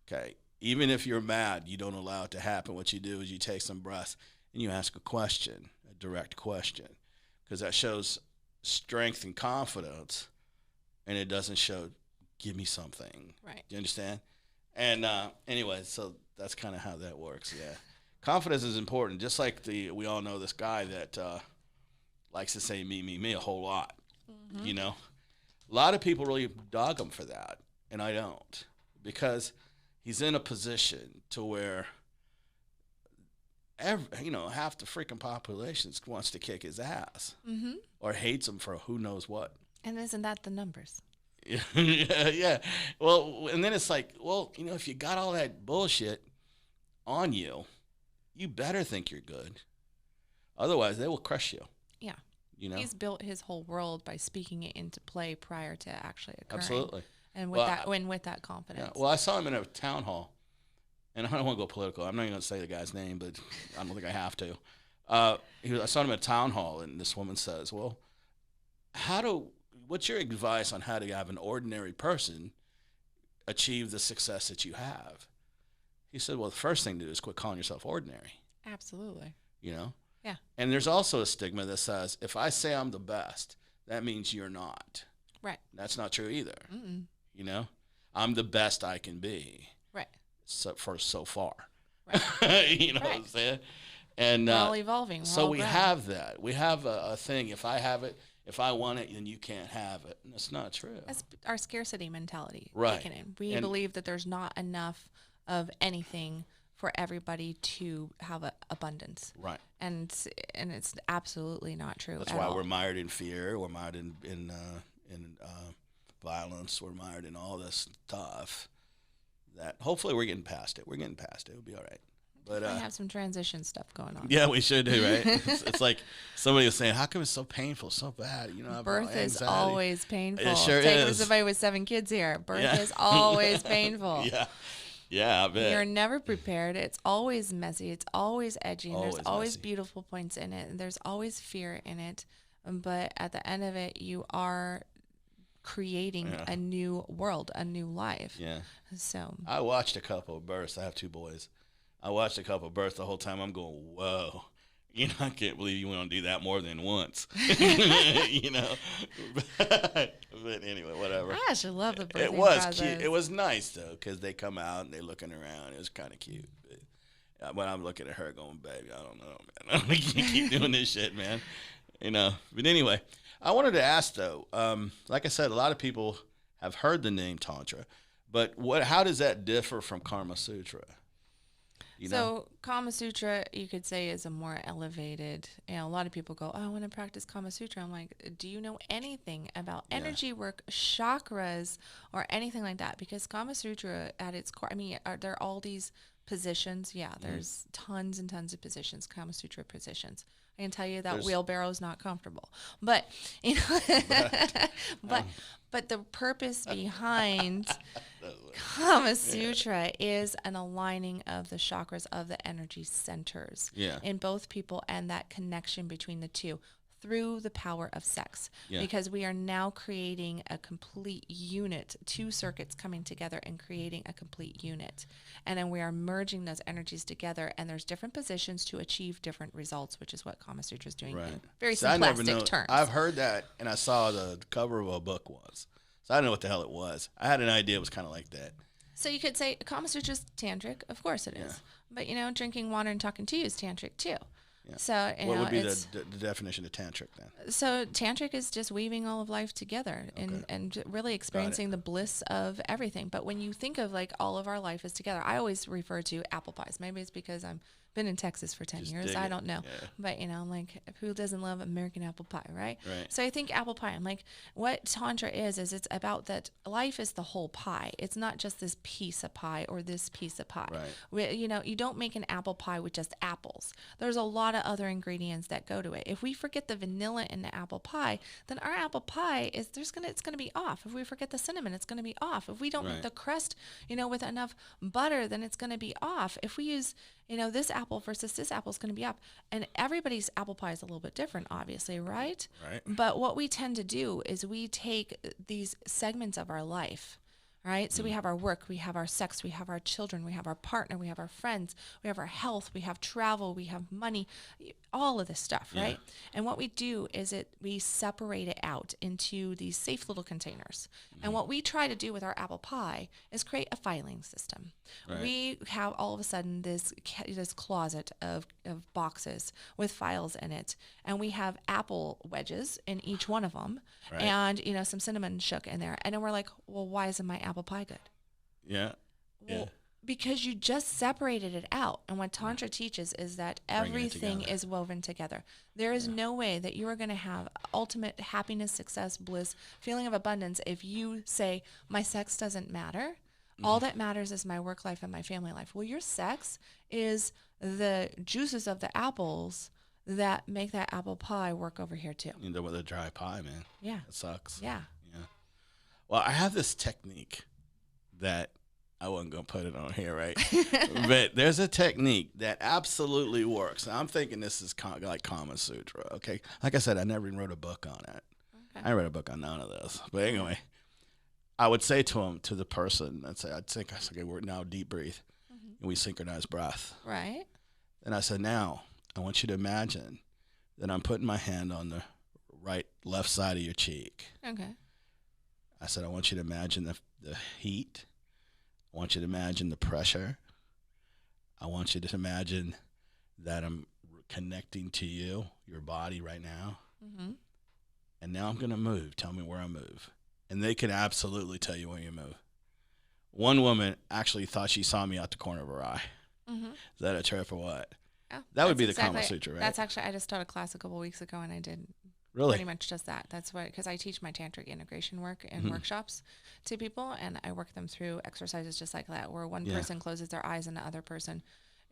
Okay. Even if you're mad, you don't allow it to happen. What you do is you take some breaths and you ask a question, a direct question, because that shows strength and confidence. And it doesn't show, give me something. Right. Do you understand? And anyway, so that's kind of how that works, yeah. Confidence is important. Just like we all know this guy that likes to say me a whole lot, mm-hmm. A lot of people really dog him for that, and I don't. Because he's in a position to where, half the freaking population wants to kick his ass mm-hmm. or hates him for who knows what. And isn't that the numbers? yeah. Well, and then it's like, well, if you got all that bullshit on you, you better think you're good. Otherwise, they will crush you. Yeah. He's built his whole world by speaking it into play prior to actually occurring. Absolutely. And with that confidence. Yeah. Well, I saw him in a town hall, and I don't want to go political. I'm not even going to say the guy's name, but I don't think I have to. I saw him at a town hall, and this woman says, well, what's your advice on how to have an ordinary person achieve the success that you have? He said, well, the first thing to do is quit calling yourself ordinary. Absolutely. Yeah. And there's also a stigma that says, if I say I'm the best, that means you're not. Right. That's not true either. Mm-mm. I'm the best I can be. Right. So far. Right. You know what I'm saying? And we're all evolving. We have that. We have a thing. If I have it, if I want it, then you can't have it. And that's not true. That's our scarcity mentality. Right. We believe that there's not enough of anything for everybody to have abundance. Right. And it's absolutely not true. That's why we're mired in fear. We're mired in violence. We're mired in all this stuff. That hopefully we're getting past it. We're getting past it. It'll be all right. But we have some transition stuff going on. Yeah, we should do, right? it's like somebody was saying, how come it's so painful, so bad? Birth is always painful. It sure Take is. somebody with 7 kids here. Birth is always painful. Yeah, I bet. You're never prepared. It's always messy. It's always edgy. And there's always beautiful points in it. And there's always fear in it. But at the end of it, you are creating a new world, a new life. Yeah. So I watched a couple of births. I have 2 boys. I watched a couple of births the whole time. I'm going, whoa. You know, I can't believe you want to do that more than once. You know, but anyway, whatever. I actually love the birthing It was process. cute. It was nice though, because they come out and they're looking around. It was kind of cute. But I'm looking at her going, baby, I don't know, man. I don't think you keep doing this shit, man. You know. But anyway, I wanted to ask though. Like I said, a lot of people have heard the name Tantra, but how does that differ from Kama Sutra? You know? So Kama Sutra, you could say, is a more elevated. You know, a lot of people go, "Oh, I want to practice Kama Sutra." I'm like, "Do you know anything about energy work, chakras, or anything like that?" Because Kama Sutra, at its core, I mean, there are all these positions. Yeah, there's tons and tons of positions, Kama Sutra positions. I can tell you that wheelbarrow is not comfortable, but you know, but the purpose behind Kama Sutra is an aligning of the chakras of the energy centers in both people, and that connection between the two through the power of sex, because we are now creating a complete unit, two circuits coming together and creating a complete unit. And then we are merging those energies together, and there's different positions to achieve different results, which is what Kama Sutra is doing in very simplistic terms. I've heard that, and I saw the cover of a book once. So I don't know what the hell it was. I had an idea it was kind of like that. So you could say Kama Sutra is tantric. Of course it is. But, you know, drinking water and talking to you is tantric too. Yeah. So, what would be the definition of tantric then? So tantric is just weaving all of life together and really experiencing the bliss of everything. But when you think of like all of our life is together, I always refer to apple pies. Maybe it's because I'm been in Texas for 10 years. I don't know. Yeah. But, you know, I'm like, who doesn't love American apple pie, right? So I think apple pie, I'm like, what Tantra is it's about that life is the whole pie. It's not just this piece of pie or this piece of pie. You know, you don't make an apple pie with just apples. There's a lot of other ingredients that go to it. If we forget the vanilla in the apple pie, then our apple pie is, it's going to be off. If we forget the cinnamon, it's going to be off. If we don't make the crust, you know, with enough butter, then it's going to be off. If we use, you know, this apple versus this apple is going to be up. And everybody's apple pie is a little bit different, obviously, right? But what we tend to do is we take these segments of our life, right? So we have our work, we have our sex, we have our children, we have our partner, we have our friends, we have our health, we have travel, we have money, all of this stuff, right? And what we do is we separate it out into these safe little containers. And what we try to do with our apple pie is create a filing system. We have all of a sudden this closet of boxes with files in it, and we have apple wedges in each one of them, and, you know, some cinnamon shook in there. And then we're like, well, why isn't my apple pie good? Well, because you just separated it out. And what Tantra teaches is that everything is woven together. There is no way that you are going to have ultimate happiness, success, bliss, feeling of abundance if you say, my sex doesn't matter. All that matters is my work life and my family life. Well, your sex is the juices of the apples that make that apple pie work over here too. You know, with a dry pie, man. Yeah. It sucks. Yeah. Well, I have this technique that I wasn't going to put it on here, right? But there's a technique that absolutely works. And I'm thinking this is like Kama Sutra, okay? Like I said, I never even wrote a book on it. I read a book on none of this. But anyway, I would say to the person, I'd say, okay, we're now deep breathe. And we synchronize breath. Right. And I said, now, I want you to imagine that I'm putting my hand on the left side of your cheek. Okay. I said, I want you to imagine the heat. I want you to imagine the pressure. I want you to imagine that I'm connecting to you, your body right now. And now I'm going to move. Tell me where I move. And they can absolutely tell you where you move. One woman actually thought she saw me out the corner of her eye. Is that a trip or what? Oh, that would be the Kama Sutra, right? That's actually, I just taught a class a couple weeks ago, and I did pretty much just that. That's why, because I teach my tantric integration work in workshops to people, and I work them through exercises just like that, where one person closes their eyes and the other person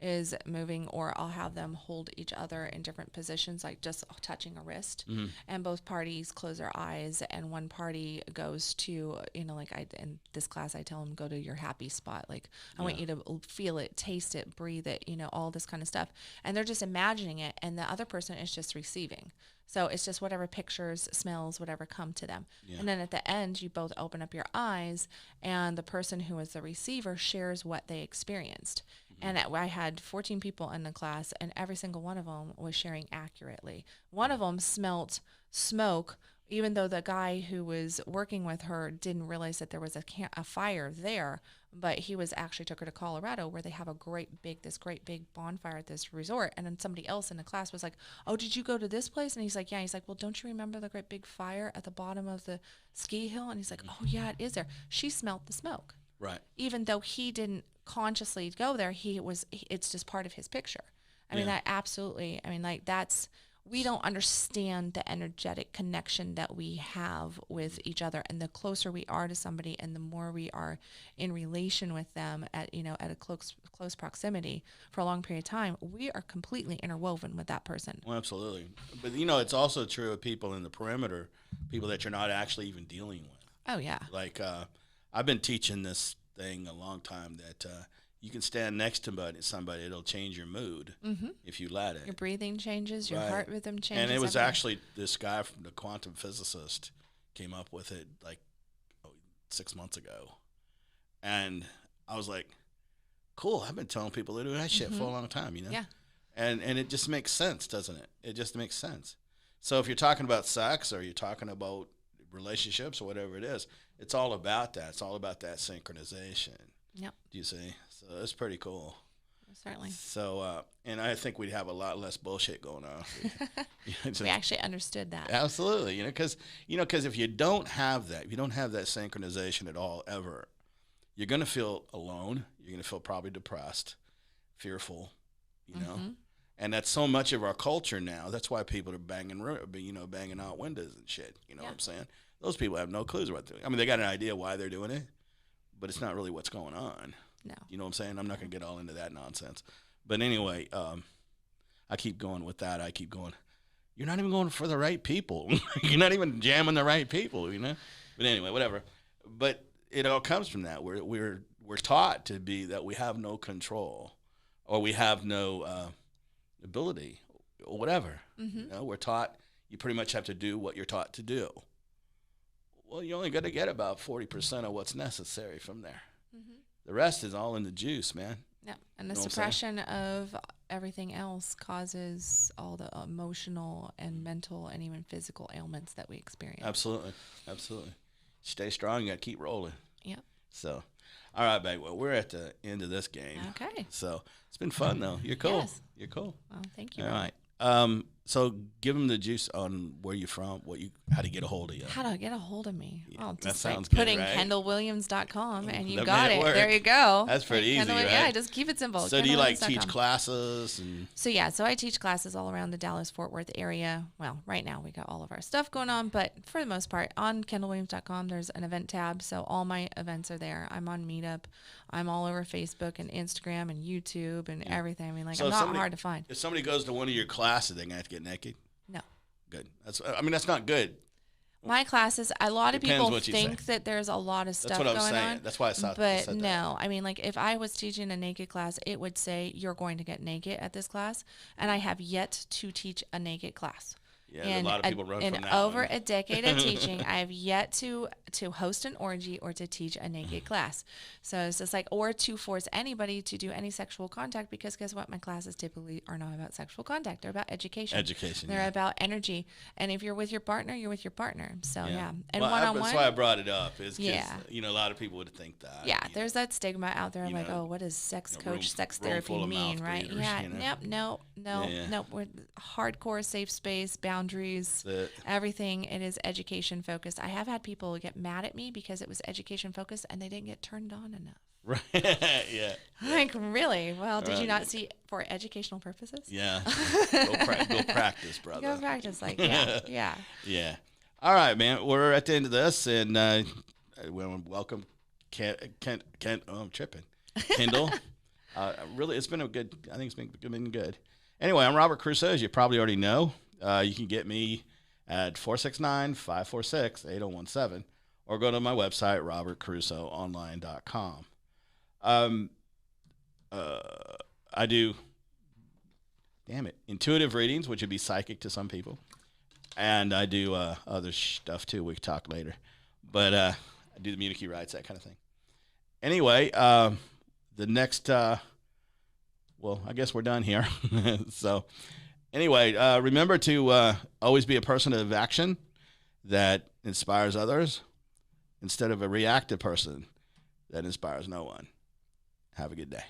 is moving, or I'll have them hold each other in different positions, like just touching a wrist, and both parties close their eyes, and one party goes to, you know, like in this class, I tell them, go to your happy spot. Like, I want you to feel it, taste it, breathe it, you know, all this kind of stuff. And they're just imagining it, and the other person is just receiving. So it's just whatever pictures, smells, whatever come to them. And then at the end, you both open up your eyes, and the person who is the receiver shares what they experienced. And I had 14 people in the class, and every single one of them was sharing accurately. One of them smelt smoke, even though the guy who was working with her didn't realize that there was a fire there. But he was actually took her to Colorado, where they have this great big bonfire at this resort. And then somebody else in the class was like, "Oh, did you go to this place?" And he's like, "Yeah." He's like, "Well, don't you remember the great big fire at the bottom of the ski hill?" And he's like, "Oh yeah, it is there." She smelt the smoke. Right. Even though he didn't consciously go there, it's just part of his picture. I mean, that absolutely, I mean, like we don't understand the energetic connection that we have with each other. And the closer we are to somebody and the more we are in relation with them at a close proximity for a long period of time, we are completely interwoven with that person. Well, absolutely. But, it's also true of people in the perimeter, people that you're not actually even dealing with. Oh, yeah. Like, I've been teaching this thing a long time that you can stand next to somebody, it'll change your mood if you let it. Your breathing changes, your heart rhythm changes. And it was actually this guy from the quantum physicist came up with it like 6 months ago. And I was like, cool, I've been telling people to do that shit for a long time, Yeah. And it just makes sense, doesn't it? It just makes sense. So if you're talking about sex or you're talking about relationships or whatever it is, it's all about that. It's all about that synchronization. Yep. Do you see? So it's pretty cool. Certainly. So, and I think we'd have a lot less bullshit going on. We actually understood that. Absolutely. Because if you don't have that, if you don't have that synchronization at all, ever, you're going to feel alone. You're going to feel probably depressed, fearful, and that's so much of our culture now. That's why people are banging out windows and shit. You know what I'm saying? Those people have no clues what they're doing. I mean, they got an idea why they're doing it, but it's not really what's going on. No. You know what I'm saying? I'm not going to get all into that nonsense. But anyway, I keep going with that. I keep going. You're not even going for the right people. You're not even jamming the right people, But anyway, whatever. But it all comes from that. We're taught to be that we have no control or we have no ability or whatever. We're taught you pretty much have to do what you're taught to do. Well, you only got to get about 40% of what's necessary from there. The rest is all in the juice, man. Yeah, and the suppression of everything else causes all the emotional and mental and even physical ailments that we experience. Absolutely. Stay strong. You got to keep rolling. Yep. So, all right, babe. Well, we're at the end of this game. Okay. So it's been fun, though. You're cool. Yes. You're cool. Well, thank you. All right. So give them the juice on where you're from, how to get a hold of you. How to get a hold of me? Yeah, Well, that just sounds like putting good, right? KendallWilliams.com and you That got made it it. work. There you go. That's pretty easy, right? Yeah, just keep it simple. So do you like KendallWilliams.com. teach classes and? So I teach classes all around the Dallas-Fort Worth area. Well, right now we got all of our stuff going on, but for the most part, on KendallWilliams.com, there's an event tab. So all my events are there. I'm on Meetup. I'm all over Facebook and Instagram and YouTube and everything. I mean, like, So I'm if not hard to find. If somebody goes to one of your classes, they're gonna have to get naked. No. Good. That's not good. My classes, a lot of Depends people what you think say. that there's a lot of stuff That's what I was going saying. on. That's why I said But that. no, I mean, like, if I was teaching a naked class, it would say you're going to get naked at this class, and I have yet to teach a naked class. Yeah, a lot of people run from that. In over one. a decade of teaching, I have yet to host an orgy or to teach a naked class. So it's just like, or to force anybody to do any sexual contact, because guess what? My classes typically are not about sexual contact. They're about education. They're about energy. And if you're with your partner, you're with your partner. So yeah. And one-on-one. That's why I brought it up. Is 'cause, Yeah. a lot of people would think that. Yeah, there's that stigma out there, like, oh, what does sex coach, sex therapy mean, right? Yeah, no, we're hardcore safe space, boundaries, everything. It is education focused. I have had people get mad at me because it was education focused and they didn't get turned on enough. Right. Yeah. Like, really? Well, did you not see for educational purposes? Yeah. Go practice, brother. Go practice, like, yeah. Yeah. All right, man. We're at the end of this, and welcome, Kent. Oh, I'm tripping. Kendall. Really, it's been I think it's been good. Anyway, I'm Robert Crusoe, as you probably already know. You can get me at 469-546-8017 or go to my website, robertcrusoeonline.com. I do, intuitive readings, which would be psychic to some people. And I do other stuff too. We can talk later. But I do the Munich rights, that kind of thing. Anyway, the next well, I guess we're done here. So anyway, remember to always be a person of action that inspires others instead of a reactive person that inspires no one. Have a good day.